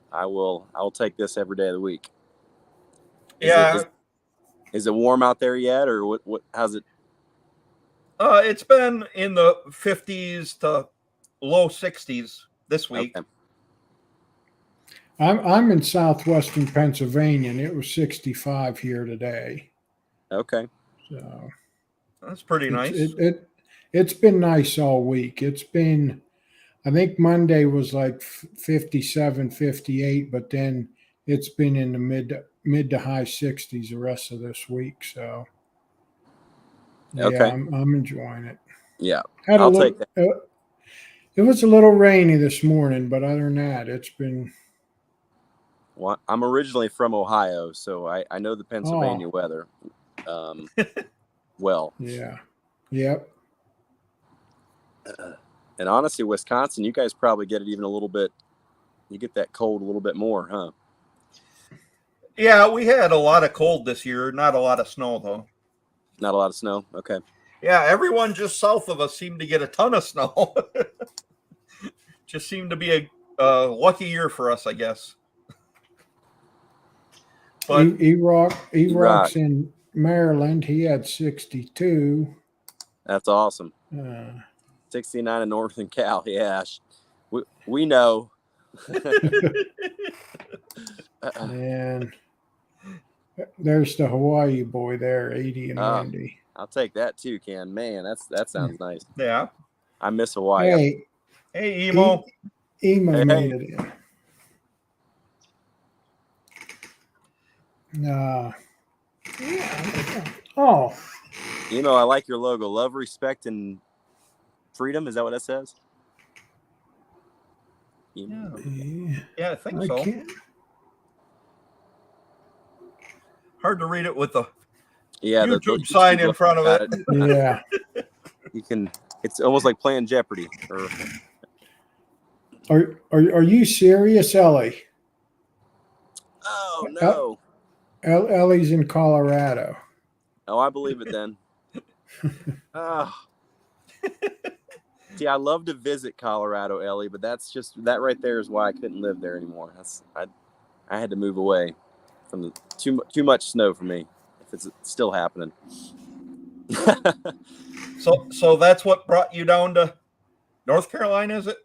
I will take this every day of the week. Is it warm out there yet, or what? How's it? It's been in the 50s to low 60s this week. Okay. I'm in southwestern Pennsylvania, and it was 65 here today. Okay. So that's pretty nice. It's been nice all week. It's been, I think Monday was like 57, 58, but then it's been in the mid to high 60s the rest of this week. So yeah, okay. I'm enjoying it. Yeah, I'll take that. It was a little rainy this morning, but other than that, it's been. Well, I'm originally from Ohio, so I know the Pennsylvania weather well. Yeah. Yep. And honestly, Wisconsin, you guys probably get it even a little bit. You get that cold a little bit more, huh? Yeah, we had a lot of cold this year. Not a lot of snow, though. Not a lot of snow? Okay. Yeah, everyone just south of us seemed to get a ton of snow. Just seemed to be lucky year for us, I guess. But E-Rock's E-Rock. in Maryland. He had 62. That's awesome. 69 in Northern Cal. Yeah, we know. And there's the Hawaii boy there, 80 and windy. I'll take that too, Ken. Man, that sounds nice. Yeah. I miss Hawaii. Hey, Emo. Emo made it in. Oh. Emo, I like your logo. Love, respect, and freedom. Is that what that says? Yeah, I think so. Hard to read it with the YouTube sign in front of it. Yeah. You can. It's almost like playing Jeopardy. Are you serious, Ellie? Oh no. Ellie's in Colorado. Oh, I believe it then. Oh. See, I love to visit Colorado, Ellie, but that right there is why I couldn't live there anymore. I had to move away from the too much snow for me. If it's still happening. So that's what brought you down to North Carolina, is it?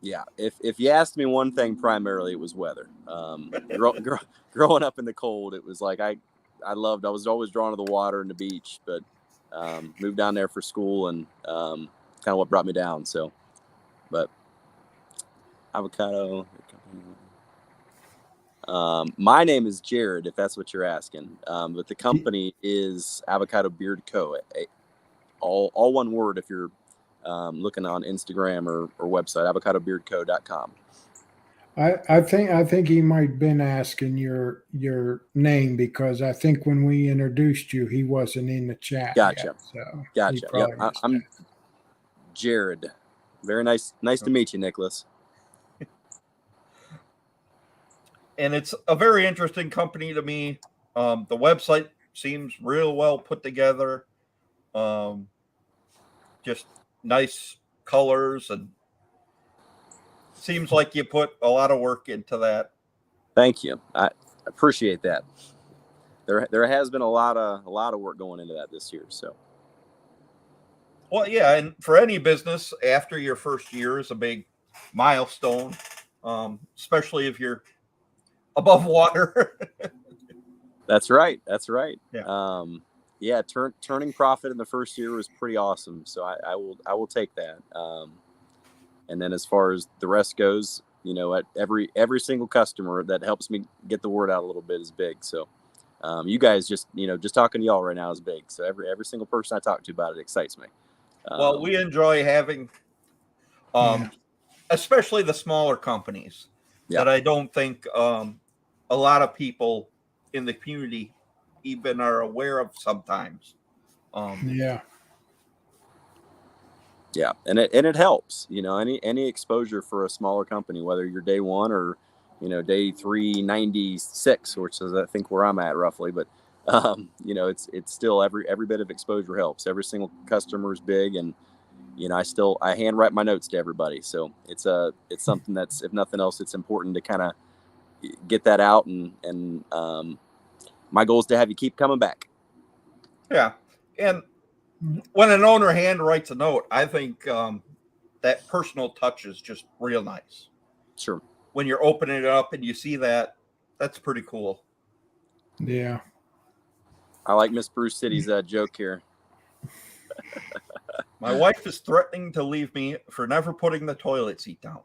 Yeah. If you asked me one thing, primarily it was weather. Growing up in the cold, it was like I was always drawn to the water and the beach, but moved down there for school and kind of what brought me down. So, but Avocado. My name is Jared, if that's what you're asking. But the company is Avocado Beard Co. All one word if you're looking on Instagram or website, avocadobeardco.com. I think he might have been asking your name because I think when we introduced you, he wasn't in the chat. Gotcha. Yet, so Gotcha. Yep. I'm Jared. Very nice to meet you, Nicholas. And it's a very interesting company to me. The website seems real well put together. Just nice colors, and seems like you put a lot of work into that. Thank you. I appreciate that. There has been a lot of work going into that this year. So. Well, yeah, and for any business, after your first year is a big milestone, especially if you're above water. That's right. Yeah. Turning profit in the first year was pretty awesome. So I will take that. And then as far as the rest goes, at every single customer that helps me get the word out a little bit is big. So you guys just talking to y'all right now is big. So every single person I talk to about it excites me. Well, we enjoy having, especially the smaller companies that I don't think a lot of people in the community even are aware of sometimes. Yeah, and it helps. Any exposure for a smaller company, whether you're day one or day 396, which is I think where I'm at roughly, but it's still every bit of exposure helps. Every single customer is big, and I handwrite my notes to everybody, so it's something that's, if nothing else, it's important to kind of get that out, and my goal is to have you keep coming back. Yeah, and when an owner handwrites a note, I think that personal touch is just real nice. Sure. When you're opening it up and you see that, that's pretty cool. Yeah. I like Miss Bruce City's joke here. My wife is threatening to leave me for never putting the toilet seat down.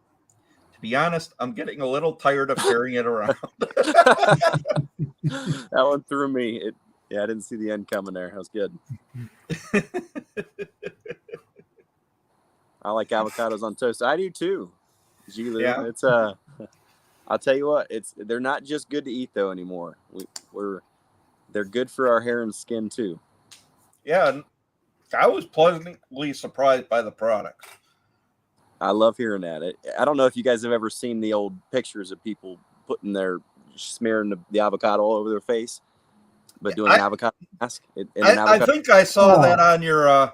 To be honest, I'm getting a little tired of carrying it around. That one threw me. I didn't see the end coming there. That was good. I like avocados on toast. I do too. G-Lou. Yeah. It's I'll tell you what, they're not just good to eat though anymore. They're good for our hair and skin too. Yeah, and I was pleasantly surprised by the products. I love hearing that. I don't know if you guys have ever seen the old pictures of people smearing the avocado all over their face, but doing an avocado mask. I think I saw that on your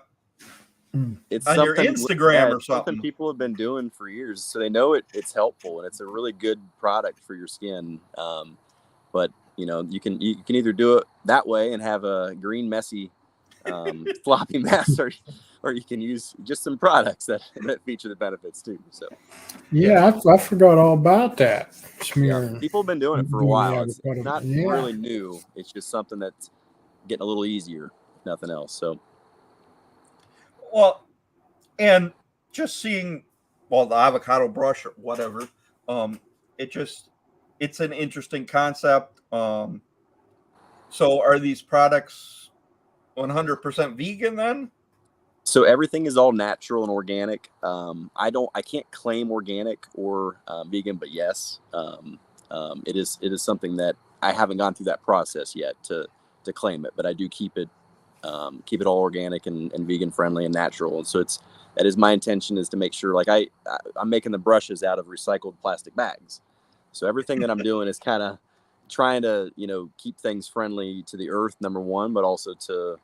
it's on your something Instagram or it's something something. people have been doing for years, so they know it's helpful and it's a really good product for your skin. But you can either do it that way and have a green messy floppy mess, or you can use just some products that feature the benefits too. So Yeah, I forgot all about that. Smearing. people have been doing it for a doing the while. It's avocado. not Yeah. really new. It's just something that's getting a little easier, if nothing else. So Well, and just seeing, well, the avocado brush or whatever, it's an interesting concept. So are these products 100% vegan then? So everything is all natural and organic. I can't claim organic or vegan, but yes, it is something that I haven't gone through that process yet to claim it, but I do keep it all organic and vegan friendly and natural. And so that is my intention, is to make sure, like I'm making the brushes out of recycled plastic bags. So everything that I'm doing is kind of trying to keep things friendly to the earth, number one, but also to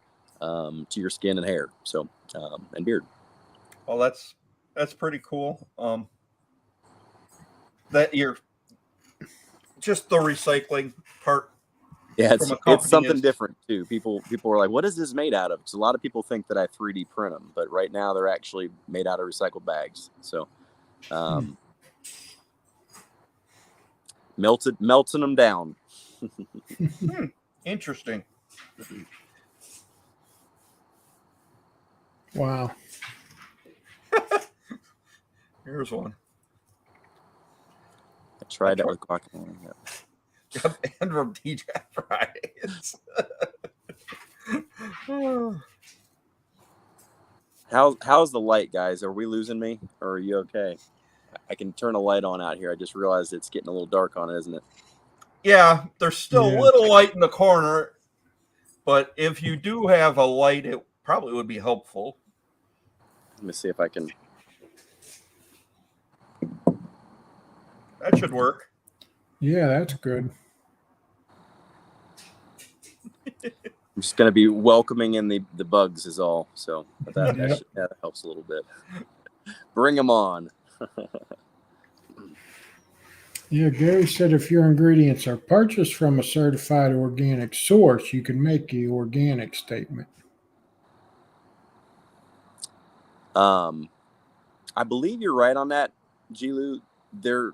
your skin and hair, so and beard. Well, that's pretty cool. That you're just the recycling part Yeah, from a it's company something is different too. People are like, "What is this made out of?" Because a lot of people think that I 3D print them, but right now they're actually made out of recycled bags. So, melting them down. interesting. Wow. Here's one. I tried that with guacamole. Yeah. And from TJ Fridays. How's the light, guys? Are we losing me, or are you okay? I can turn a light on out here. I just realized it's getting a little dark on it, isn't it? Yeah, there's still Yeah. a little light in the corner, but if you do have a light, it probably would be helpful. Let me see if I can. That should work. Yeah, that's good. I'm just going to be welcoming in the bugs is all. So that helps a little bit. Bring them on. Yeah, Gary said if your ingredients are purchased from a certified organic source, you can make the organic statement. I believe you're right on that, Gilu. They're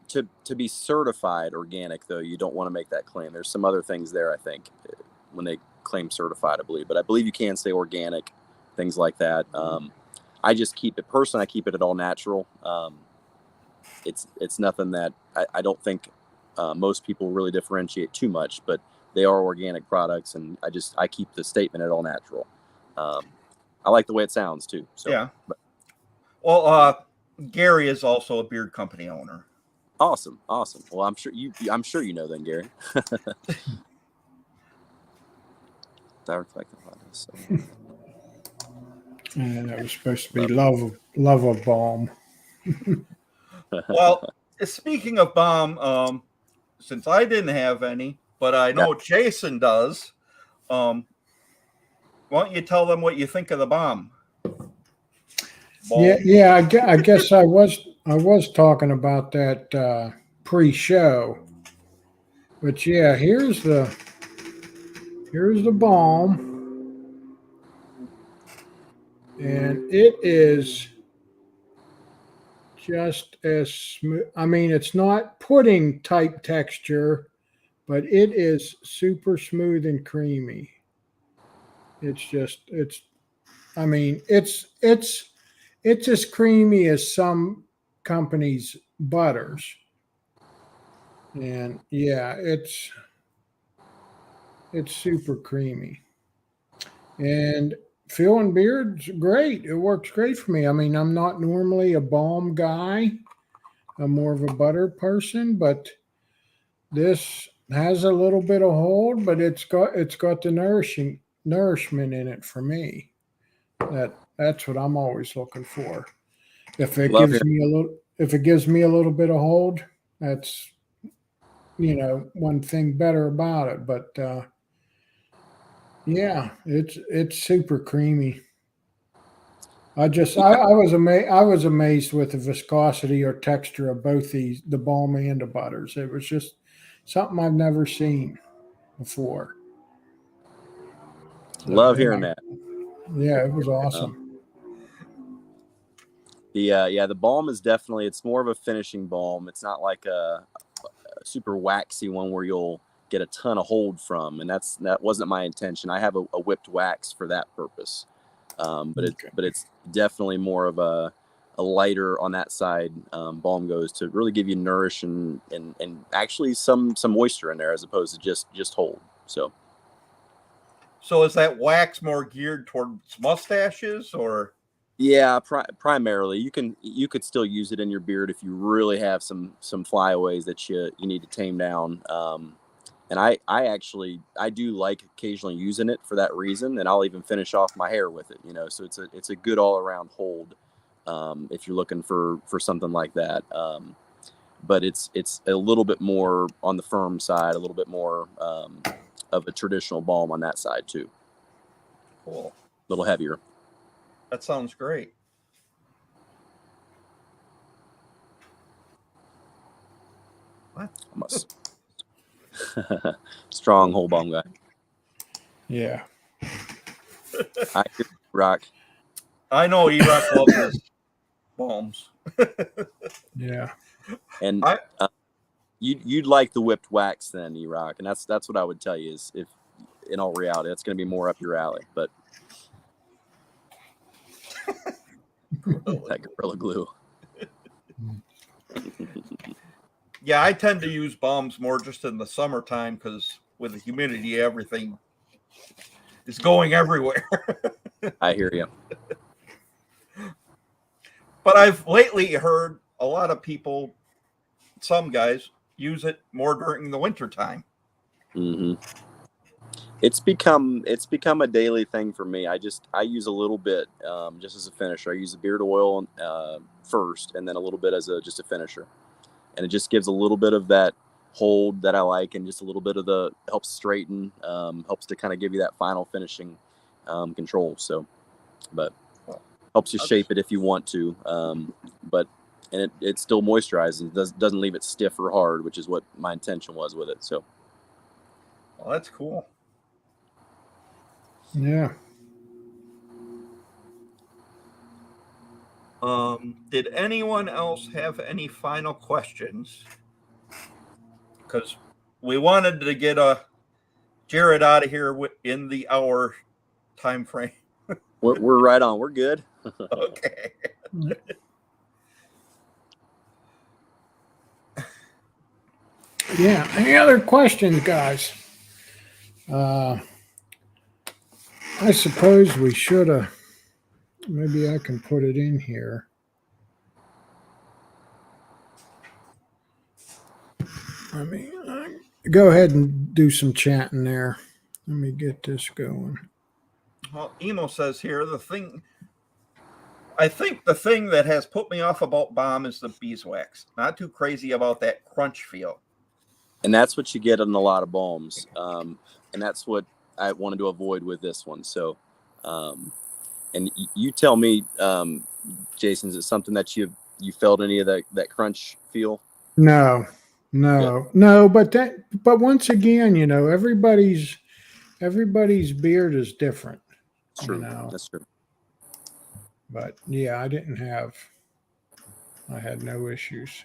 to be certified organic, though, you don't want to make that claim. There's some other things there, I think, when they claim certified, I believe. But I believe you can say organic, things like that. I just keep it, personally, I keep it at all natural. It's nothing that I don't think most people really differentiate too much, but they are organic products, and I keep the statement at all natural. I like the way it sounds too. So Yeah. Well, Gary is also a beard company owner. Awesome. Well, I'm sure you know then, Gary. And that was supposed to be love of balm. Well, speaking of balm, since I didn't have any, but I know Jason does, why don't you tell them what you think of the balm? Yeah. I guess I was talking about that pre-show, but yeah, here's the balm, and it is just as smooth. I mean, it's not pudding type texture, but it is super smooth and creamy. It's as creamy as some companies' butters. And yeah, it's super creamy. And feeling beard's great. It works great for me. I mean, I'm not normally a balm guy. I'm more of a butter person, but this has a little bit of hold, but it's got the nourishment in it for me. That's what I'm always looking for. If it gives me a little bit of hold, that's one thing better about it. But yeah, it's super creamy. I was amazed with the viscosity or texture of both the balm and the butters. It was just something I've never seen before. So, Love hearing that. Yeah, it was awesome. The balm is definitely, it's more of a finishing balm. It's not like a super waxy one where you'll get a ton of hold from, and that wasn't my intention. I have a whipped wax for that purpose. But it's definitely more of a lighter on that side. Balm goes to really give you nourish and actually some moisture in there as opposed to just hold. So is that wax more geared towards mustaches or? yeah, primarily you could still use it in your beard if you really have some flyaways that you need to tame down. And I do like occasionally using it for that reason, and I'll even finish off my hair with it, so it's a good all around hold. If you're looking for something like that. But it's a little bit more on the firm side, a little bit more of a traditional balm on that side too. Cool. A little heavier. That sounds great. What? Strong whole balm guy. Yeah. I hear Rock. I know E-Rock loves his balms. Yeah. And you'd like the whipped wax then, E-Rock, and that's what I would tell you is, if in all reality, that's going to be more up your alley. But that Gorilla Glue. Yeah, I tend to use balms more just in the summertime because with the humidity, everything is going everywhere. I hear you. But I've lately heard a lot of people, some guys, use it more during the wintertime. Mm-hmm. It's become a daily thing for me. I use a little bit just as a finisher. I use the beard oil first, and then a little bit as just a finisher, and it just gives a little bit of that hold that I like, and just a little bit of the helps straighten, helps to kind of give you that final finishing control. So, but helps you shape it if you want to, and it still moisturizes. It doesn't leave it stiff or hard, which is what my intention was with it. So, well, that's cool. Yeah. Did anyone else have any final questions? Because we wanted to get Jared out of here in the hour time frame. we're right on. We're good. Okay. Yeah. Any other questions, guys? I suppose we should have. Maybe I can put it in here. I mean, go ahead and do some chatting there. Let me get this going. Well, Emo says here, I think the thing that has put me off about balm is the beeswax. Not too crazy about that crunch feel. And that's what you get in a lot of balms. And that's what I wanted to avoid with this one. So, and you tell me, Jason, is it something that you felt any of that crunch feel? No. But once again, everybody's beard is different. It's true. That's true. But yeah, I had no issues.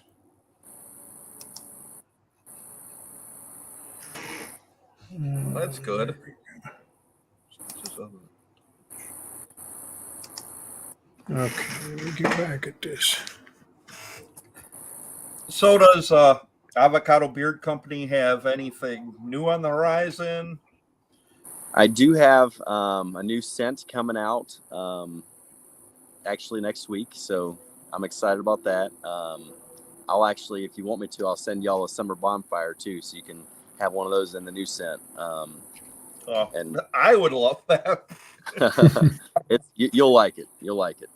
That's good. Okay, let me get back at this. So does Avocado Beard Company have anything new on the horizon? I do have a new scent coming out actually next week, so I'm excited about that. I'll actually, if you want me to, I'll send y'all a summer bonfire too, so you can have one of those in the new scent. And I would love that. You'll like it. You'll like it.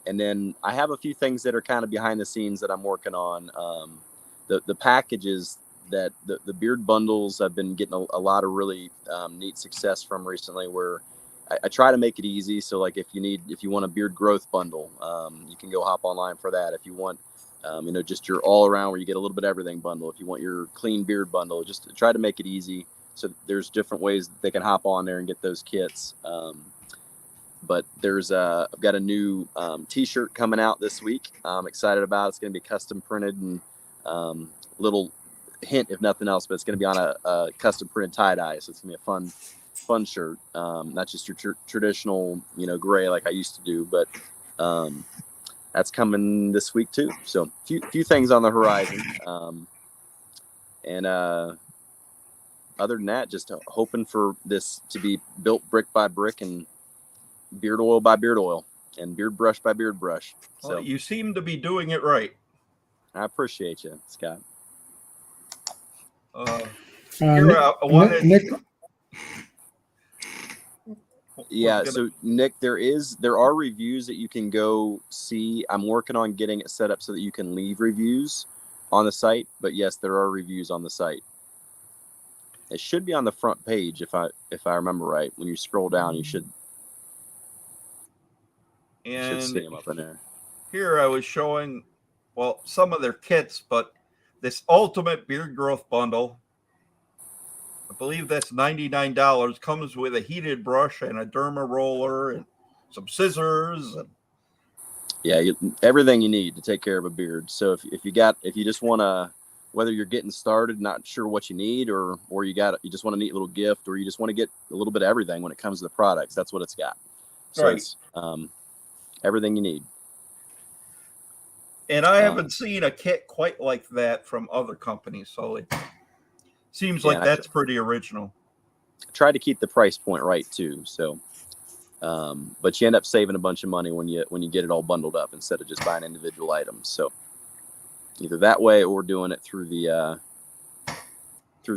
And then I have a few things that are kind of behind the scenes that I'm working on. The packages that the beard bundles I've been getting a lot of really neat success from recently, where I try to make it easy. So like if you want a beard growth bundle, you can go hop online for that. If you want, just your all around where you get a little bit of everything bundle. If you want your clean beard bundle, just try to make it easy. So there's different ways that they can hop on there and get those kits. But I've got a new t-shirt coming out this week. I'm excited about it. It's going to be custom printed and little hint, if nothing else, but it's going to be on a custom printed tie-dye. So it's going to be a fun shirt. Not just your traditional, gray like I used to do, but that's coming this week too. So few things on the horizon. And other than that, just hoping for this to be built brick by brick and beard oil by beard oil and beard brush by beard brush. So well, you seem to be doing it right. I appreciate you, Scott. Nick, yeah, so Nick, there are reviews that you can go see. I'm working on getting it set up so that you can leave reviews on the site, but yes, there are reviews on the site. It should be on the front page if I remember right. When you scroll down, you should see them up in there. Here I was showing, well, some of their kits, but this ultimate beard growth bundle, I believe that's $99, comes with a heated brush and a derma roller and some scissors. And yeah, everything you need to take care of a beard. So if you just want to, whether you're getting started, not sure what you need, or you just want a neat little gift, or you just want to get a little bit of everything when it comes to the products, that's what it's got. So right. It's everything you need. And I haven't seen a kit quite like that from other companies, so it seems like that's pretty original. I try to keep the price point right too. So, but you end up saving a bunch of money when you get it all bundled up instead of just buying individual items. So either that way or doing it through the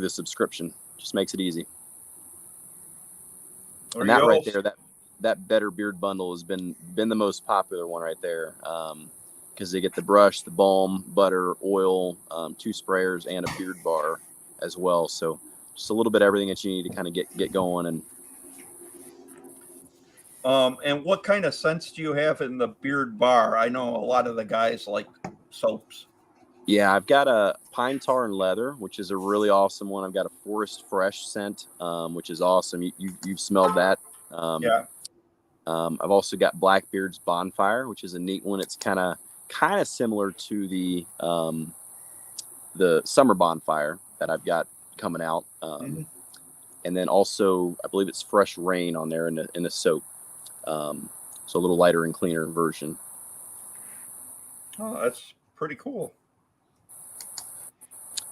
subscription just makes it easy. And that right there, that Better Beard bundle has been the most popular one right there. Because they get the brush, the balm, butter, oil, 2 sprayers, and a beard bar as well. So just a little bit of everything that you need to kind of get going. And what kind of scents do you have in the beard bar? I know a lot of the guys like soaps. Yeah, I've got a pine tar and leather, which is a really awesome one. I've got a forest fresh scent, which is awesome. You've smelled that. Yeah. I've also got Blackbeard's Bonfire, which is a neat one. It's kind of similar to the Summer Bonfire that I've got coming out. And then also, I believe it's Fresh Rain on there in the soap. So a little lighter and cleaner version. Oh, that's pretty cool.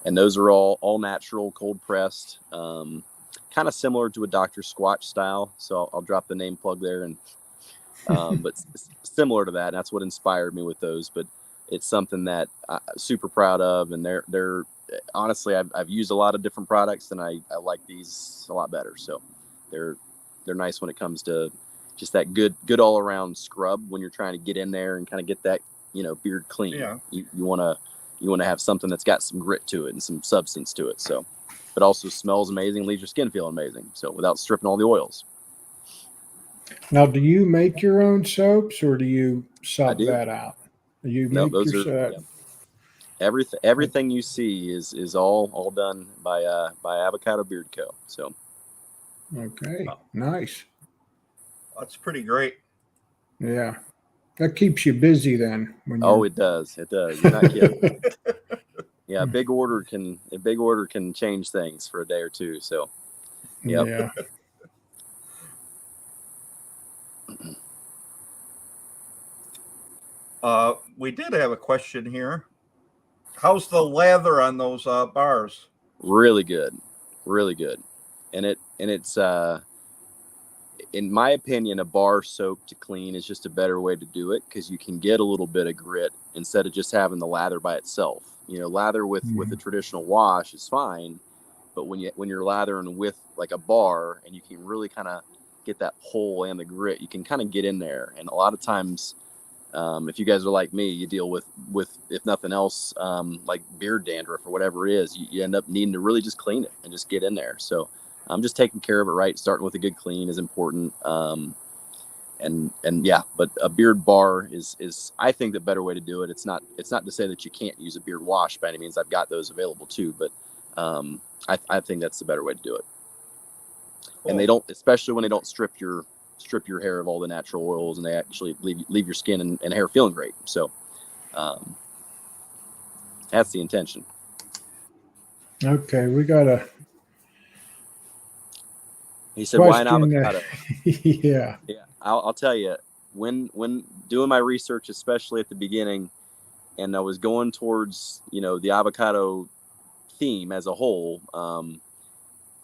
And those are all natural, cold pressed, kind of similar to a Dr. Squatch style. So I'll drop the name plug there, and but similar to that. And that's what inspired me with those. But it's something that I'm super proud of, and they're honestly, I've used a lot of different products, and I like these a lot better. So they're nice when it comes to just that good all around scrub when you're trying to get in there and kind of get that beard clean. Yeah. You want to have something that's got some grit to it and some substance to it. So, but also smells amazing, leaves your skin feeling amazing. So without stripping all the oils. Now, do you make your own soaps, or do you sub that out? You make your soap. Everything you see is all done by Avocado Beard Co. So. Okay, nice. That's pretty great. Yeah. That keeps you busy then. It does. It does. You're not kidding. Yeah, a big order can change things for a day or two. So, yep. Yeah. We did have a question here. How's the lather on those bars? Really good, and it's in my opinion, a bar soap to clean is just a better way to do it, because you can get a little bit of grit instead of just having the lather by itself. Lather with a traditional wash is fine, but when you're lathering with like a bar, and you can really kind of get that pull and the grit, you can kind of get in there. And a lot of times, if you guys are like me, you deal with if nothing else, like beard dandruff or whatever it is, you end up needing to really just clean it and just get in there. So I'm just taking care of it right. Starting with a good clean is important. And yeah, but a beard bar is I think the better way to do it. It's not to say that you can't use a beard wash by any means. I've got those available too, but I think that's the better way to do it. Cool. And they don't, especially when they don't strip your hair of all the natural oils, and they actually leave your skin and hair feeling great. So that's the intention. Okay, we got a. He said, "Why an avocado?" Yeah. I'll tell you, when doing my research, especially at the beginning, and I was going towards the avocado theme as a whole,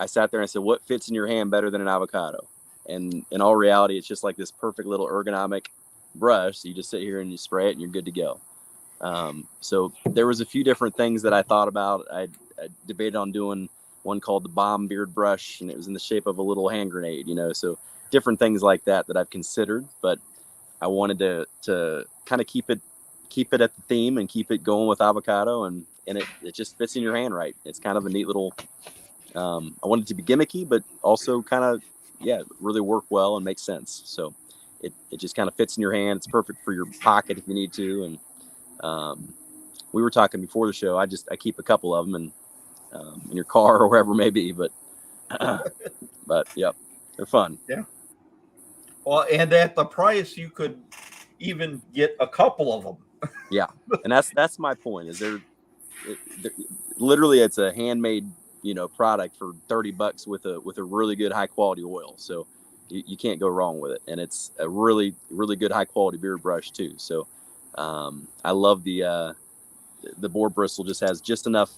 I sat there and I said, "What fits in your hand better than an avocado?" And in all reality, it's just like this perfect little ergonomic brush. So you just sit here and you spray it, and you're good to go. So there was a few different things that I thought about. I debated on doing one called the Bomb Beard Brush, and it was in the shape of a little hand grenade, so different things like that I've considered, but I wanted to kind of keep it at the theme and keep it going with avocado, and it just fits in your hand right. It's kind of a neat little, I wanted it to be gimmicky, but also kind of, really work well and make sense. So it just kind of fits in your hand. It's perfect for your pocket if you need to. And we were talking before the show. I keep a couple of them and in your car or wherever it may be, but yep, they're fun. Yeah. Well, and at the price, you could even get a couple of them. Yeah, and that's my point. Is literally it's a handmade product for $30 with a really good high quality oil. So you can't go wrong with it, and it's a really really good high quality beard brush too. So I love the boar bristle. Just has just enough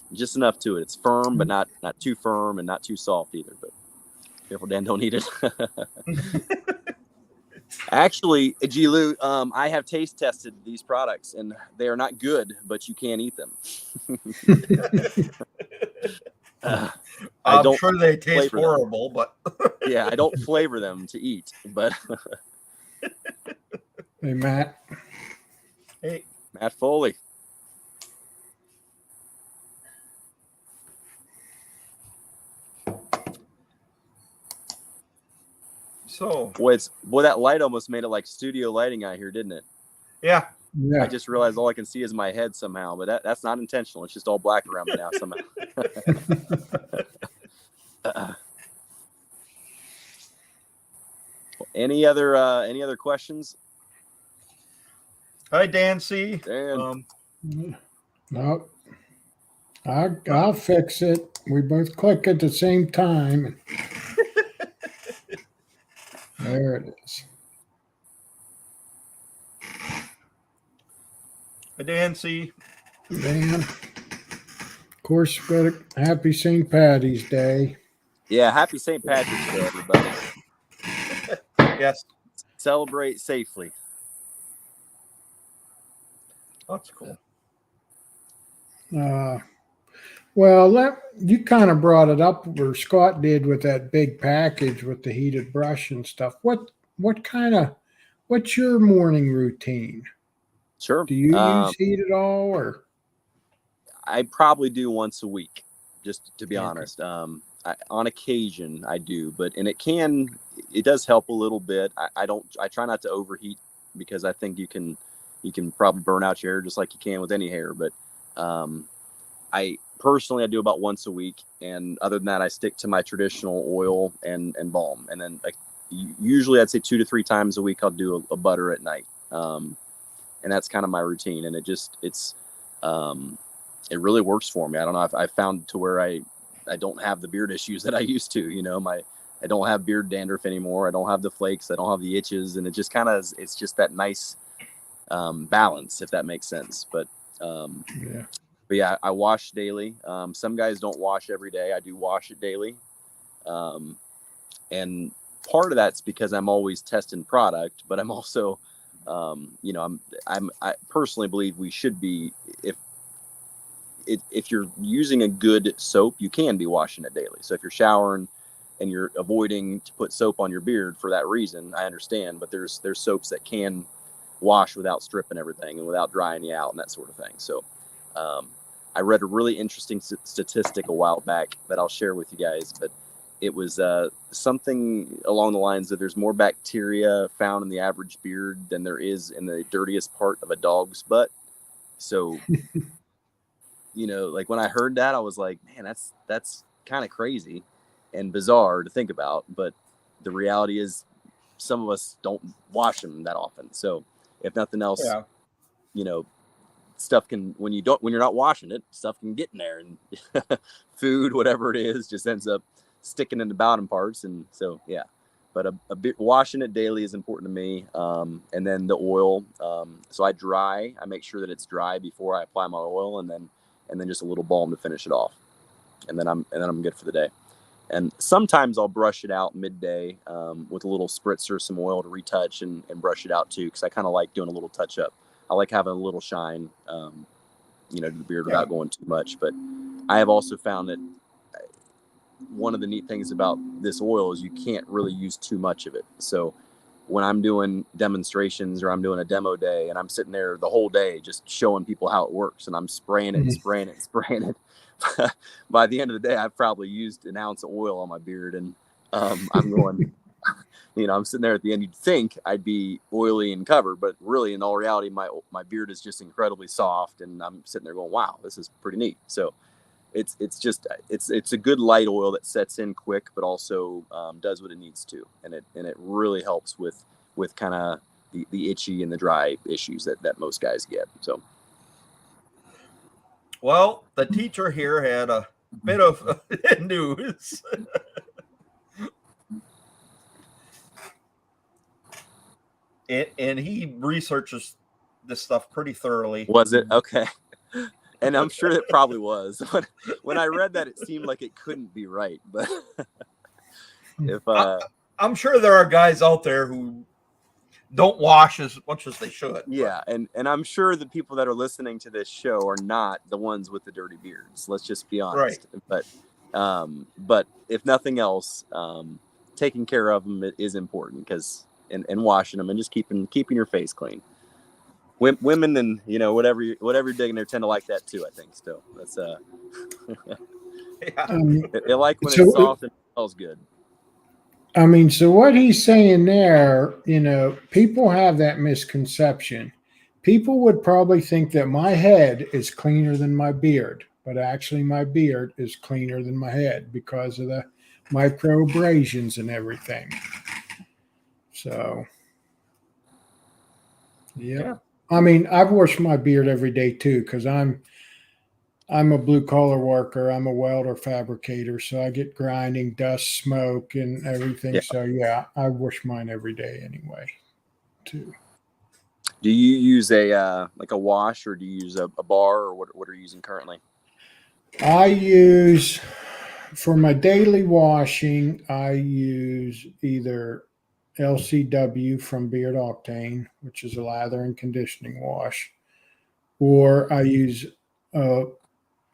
to it. It's firm, but not too firm and not too soft either. But careful, Dan, don't eat it. Actually, G. Lou, I have taste tested these products, and they are not good, but you can eat them. I'm sure they taste horrible, but yeah, I don't flavor them to eat. But hey, Matt. Hey, Matt Foley. So, boy, that light almost made it like studio lighting out here, didn't it? Yeah. Yeah. I just realized all I can see is my head somehow, but that's not intentional. It's just all black around me now somehow. Any other questions? Hi, Dan C. Dan. No. I'll fix it. We both click at the same time. There it is. Hi, Dan C. Dan. Of course, happy St. Patty's Day. Yeah, happy St. Patrick's Day, everybody. Yes. Celebrate safely. That's cool. Well, you kind of brought it up, or Scott did, with that big package with the heated brush and stuff. What's your morning routine? Sure. Do you use heat at all, or? I probably do once a week, just to be honest. On occasion I do, but it does help a little bit. I try not to overheat, because I think you can probably burn out your hair just like you can with any hair. But I personally do about once a week, and other than that, I stick to my traditional oil and balm. And then usually I'd say 2 to 3 times a week I'll do a butter at night, and that's kind of my routine. And it really works for me. I don't know if I found to where I don't have the beard issues that I used to. I don't have beard dandruff anymore. I don't have the flakes. I don't have the itches, and it just kind of it's just that nice balance, if that makes sense. But yeah, I wash daily. Some guys don't wash every day. I do wash it daily, and part of that's because I'm always testing product, but I'm also, I personally believe we should be, if you're using a good soap, you can be washing it daily. So if you're showering and you're avoiding to put soap on your beard for that reason, I understand. But there's soaps that can wash without stripping everything and without drying you out and that sort of thing. So I read a really interesting statistic a while back that I'll share with you guys. But it was something along the lines that there's more bacteria found in the average beard than there is in the dirtiest part of a dog's butt. So, you know, like when I heard that, I was like, man, that's kind of crazy and bizarre to think about. But the reality is some of us don't wash them that often. So if nothing else, Yeah. you know, stuff can, when you're not washing it, stuff can get in there, and food, whatever it is, just ends up sticking in the bottom parts. And so, yeah, but a bit washing it daily is important to me. And then the oil. So I make sure that it's dry before I apply my oil, and then just a little balm to finish it off. And then I'm good for the day. And sometimes I'll brush it out midday with a little spritzer, some oil to retouch and brush it out too, because I kind of like doing a little touch up. I like having a little shine, you know, to the beard without going too much. But I have also found that one of the neat things about this oil is you can't really use too much of it. So when I'm doing demonstrations or I'm doing a demo day and I'm sitting there the whole day just showing people how it works, and I'm spraying it, spraying it. By the end of the day, I've probably used an ounce of oil on my beard, and I'm going, you know, I'm sitting there at the end. You'd think I'd be oily and covered, but really, in all reality, my beard is just incredibly soft, and I'm sitting there going, "Wow, this is pretty neat." So it's a good light oil that sets in quick, but also does what it needs to, and it really helps with kind of the itchy and the dry issues that most guys get. So. Well, the teacher here had a bit of news. And he researches this stuff pretty thoroughly. Was it? Okay. And I'm sure it probably was. When I read that, it seemed like it couldn't be right. But if I'm sure there are guys out there who don't wash as much as they should. Yeah, and I'm sure the people that are listening to this show are not the ones with the dirty beards. Let's just be honest. Right. But if nothing else, taking care of them is important, because and washing them and just keeping your face clean. Women and, you know, whatever you're digging there tend to like that too, I think. Still, that's they like when it's soft and it smells good. I mean, so what he's saying there, you know, people have that misconception. People would probably think that my head is cleaner than my beard, but actually my beard is cleaner than my head because of the microabrasions and everything. So, yeah. I mean, I've washed my beard every day too, because I'm a blue collar worker. I'm a welder fabricator, so I get grinding, dust, smoke, and everything. Yeah. So yeah, I wash mine every day anyway, too. Do you use a like a wash, or do you use a bar, or what are you using currently? I use, for my daily washing, I use either LCW from Beard Octane, which is a lather and conditioning wash, or I use the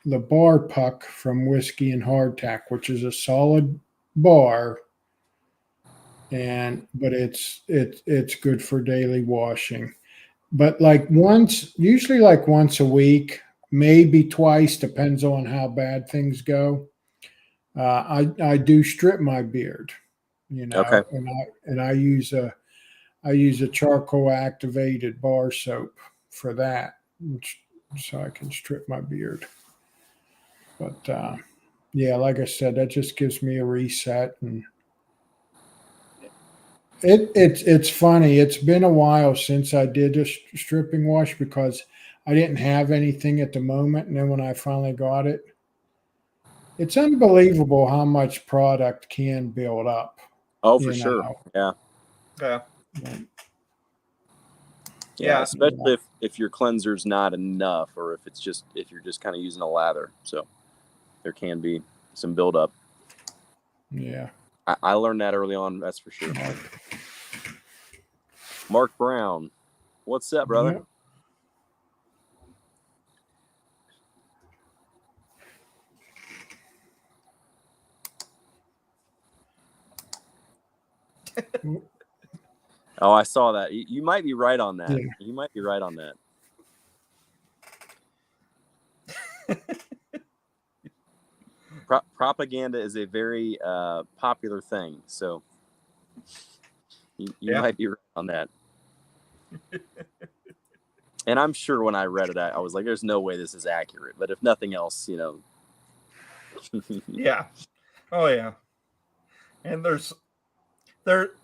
bar puck from Whiskey and Hardtack, which is a solid bar, but it's good for daily washing. But usually once a week, maybe twice, depends on how bad things go. I do strip my beard, you know, okay. and I use a charcoal activated bar soap for that, so I can strip my beard. But yeah, like I said, that just gives me a reset, and it's funny. It's been a while since I did a stripping wash because I didn't have anything at the moment, and then when I finally got it, it's unbelievable how much product can build up. Oh, for sure. Yeah. Yeah, especially if your cleanser's not enough, or if you're just kind of using a lather. So there can be some buildup. Yeah. I learned that early on, that's for sure. Mark Brown, what's up, brother? Yeah. Oh, I saw that. You might be right on that. Yeah. You might be right on that. propaganda is a very popular thing. So you Yeah. might be right on that. And I'm sure when I read it, I was like, there's no way this is accurate. But if nothing else, Yeah. Oh yeah. And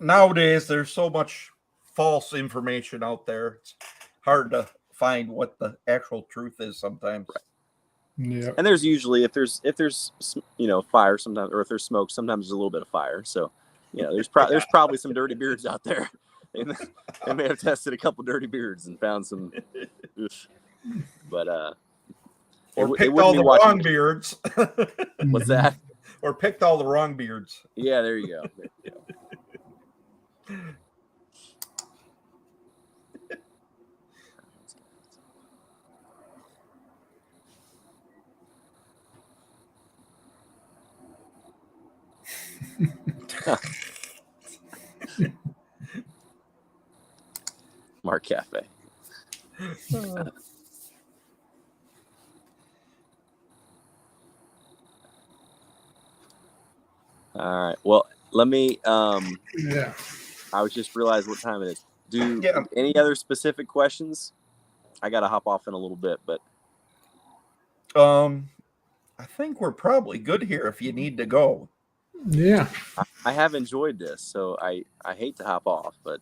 nowadays there's so much false information out there. It's hard to find what the actual truth is sometimes. Yeah. And there's usually, if there's fire sometimes, or if there's smoke, sometimes there's a little bit of fire. So, there's probably some dirty beards out there. They may have tested a couple dirty beards and found some, but or picked all the wrong beards. What's that? Or picked all the wrong beards. Yeah, there you go. Mark Cafe. All right. Well, let me. Yeah. I was just realized what time it is. Any other specific questions? I got to hop off in a little bit, but. I think we're probably good here if you need to go. Yeah. I have enjoyed this, so I hate to hop off, but.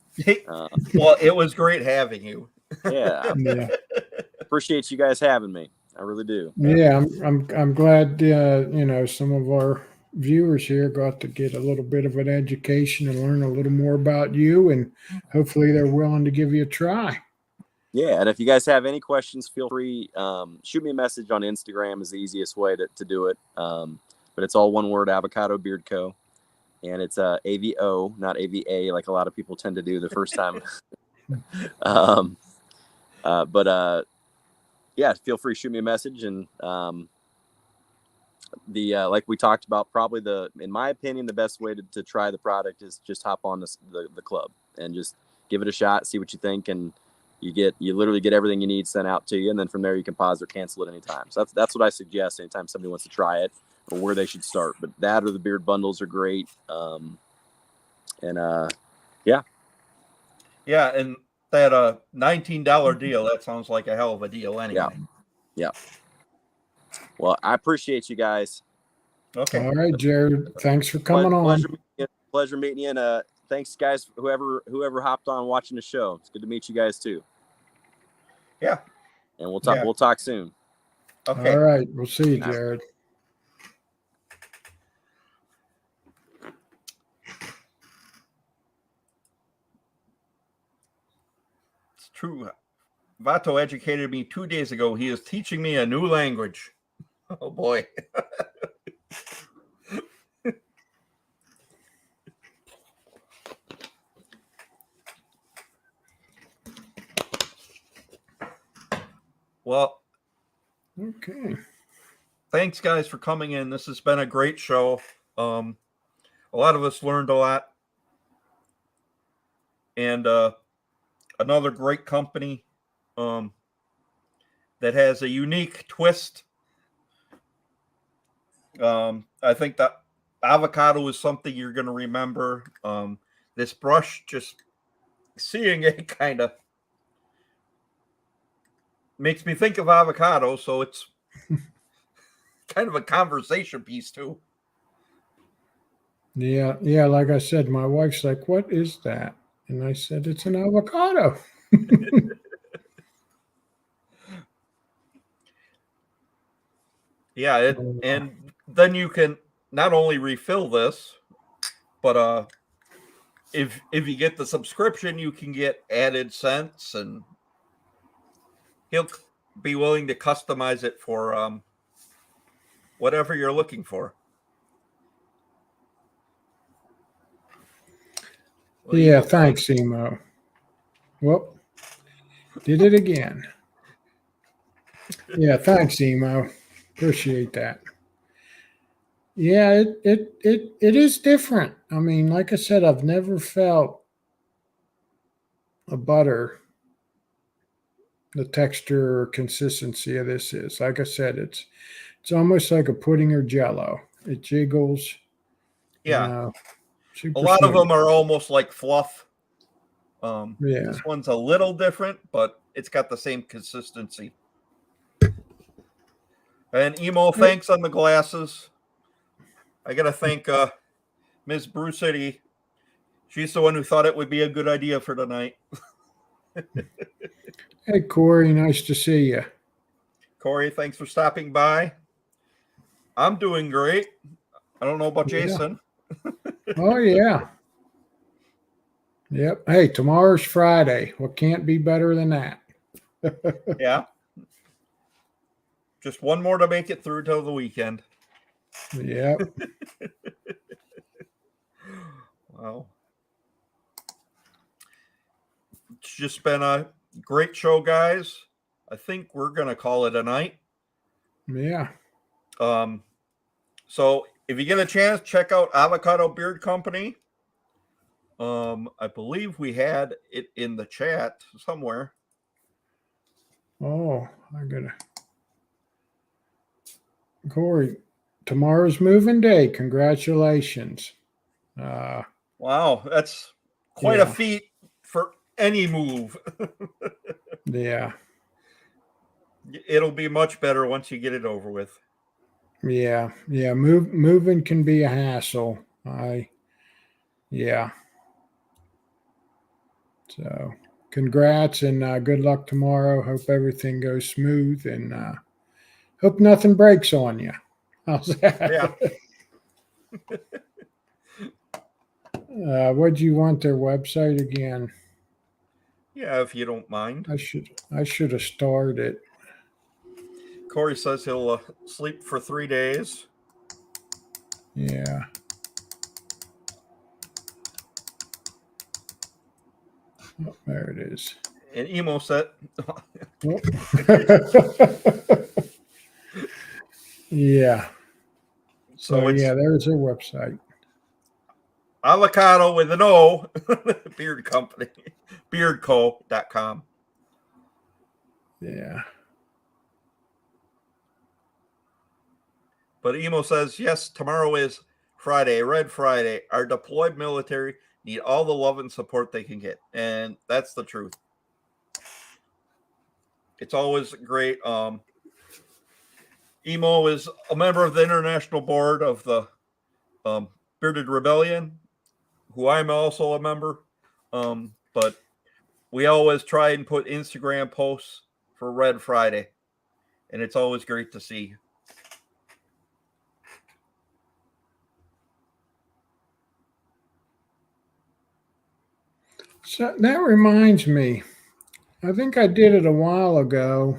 Well, it was great having you. Yeah. Appreciate you guys having me. I really do. Yeah, I'm glad some of our viewers here got to get a little bit of an education and learn a little more about you, and hopefully they're willing to give you a try. Yeah, and if you guys have any questions, feel free, shoot me a message on Instagram is the easiest way to do it. But it's all one word, Avocado Beard Co. And it's AVO, not AVA, like a lot of people tend to do the first time. Yeah, feel free to shoot me a message. And like we talked about, probably in my opinion, the best way to try the product is just hop on the club and just give it a shot, see what you think, and you literally get everything you need sent out to you, and then from there you can pause or cancel at any time. So that's what I suggest anytime somebody wants to try it or where they should start. But that or the beard bundles are great. Yeah. Yeah, and that $19 deal, that sounds like a hell of a deal anyway. Yeah. Well, I appreciate you guys. Okay. All right, Jared. Thanks for coming on. Pleasure meeting you, and thanks, guys, whoever hopped on watching the show. It's good to meet you guys too. Yeah. And we'll talk. Yeah. We'll talk soon. Okay. All right. We'll see you, Jared. It's true. Vato educated me 2 days ago. He is teaching me a new language. Oh boy. Well, okay. Thanks, guys, for coming in. This has been a great show. A lot of us learned a lot. And another great company that has a unique twist. I think that avocado is something you're going to remember. This brush, just seeing it kind of makes me think of avocado, so it's kind of a conversation piece too. Yeah, like I said, my wife's like, "What is that?" And I said, "It's an avocado." Yeah, and then you can not only refill this, but if you get the subscription, you can get added scents, and he'll be willing to customize it for whatever you're looking for. Well, yeah, thanks, Emo. Well, did it again. Yeah, thanks, Emo. Appreciate that. Yeah, it is different. I mean, like I said, I've never felt a butter, the texture or consistency of this is. Like I said, it's almost like a pudding or jello. It jiggles. Yeah. Super A lot of smooth. them are almost like fluff. Yeah. This one's a little different, but it's got the same consistency. And Emo, thanks on the glasses. I got to thank Ms. Brucetti. She's the one who thought it would be a good idea for tonight. Hey, Corey, nice to see you. Corey, thanks for stopping by. I'm doing great. I don't know about Jason. Oh, yeah. Yep. Hey, tomorrow's Friday. What can't be better than that? Yeah. Just one more to make it through till the weekend. Yep. Wow. It's just been a great show, guys. I think we're going to call it a night. Yeah. So if you get a chance, check out Avocado Beard Company. I believe we had it in the chat somewhere. Oh, I gotta. Corey, tomorrow's moving day. Congratulations. Wow, that's quite a feat for any move. Yeah. It'll be much better once you get it over with. Yeah. Yeah. Moving can be a hassle. Yeah. So congrats and good luck tomorrow. Hope everything goes smooth and hope nothing breaks on you. How's that? Yeah. What'd you want their website again? Yeah, if you don't mind. I should have started. Corey says he'll sleep for 3 days. Yeah. Oh, there it is. And Emo said, Yeah. so it's there's their website. Avocado with an O, Beard Company, beardco.com. Yeah. But Emo says, yes, tomorrow is Friday, Red Friday. Our deployed military need all the love and support they can get. And that's the truth. It's always great. Emo is a member of the international board of the Bearded Rebellion, who I'm also a member. But we always try and put Instagram posts for Red Friday. And it's always great to see. So that reminds me, I think I did it a while ago.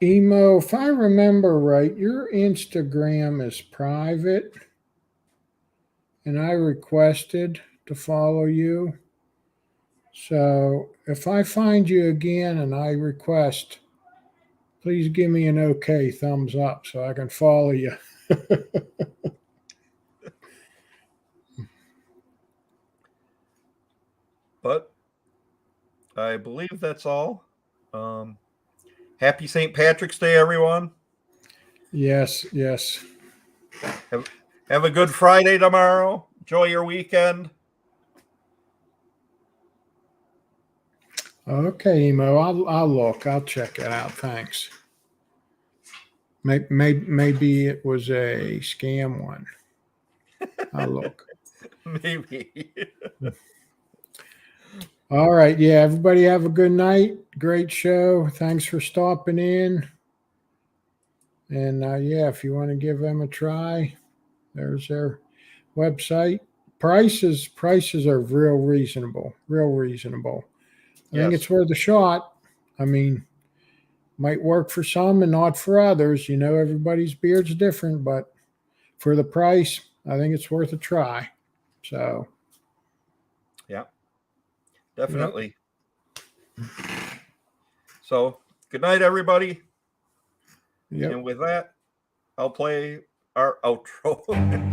Emo, if I remember right, your Instagram is private, and I requested to follow you. So if I find you again and I request, please give me an okay thumbs up so I can follow you. But I believe that's all. Happy St. Patrick's Day, everyone. Yes, yes. Have a good Friday tomorrow. Enjoy your weekend. Okay, Emo. I'll look. I'll check it out. Thanks. Maybe it was a scam one. I'll look. Maybe. All right. Yeah. Everybody have a good night. Great show. Thanks for stopping in. And yeah, if you want to give them a try, there's their website. Prices are real reasonable. Real reasonable. I think it's worth a shot. I mean, might work for some and not for others. You know, everybody's beard's different, but for the price, I think it's worth a try. So, yeah, definitely. Yep. So, good night, everybody. Yep. And with that, I'll play our outro.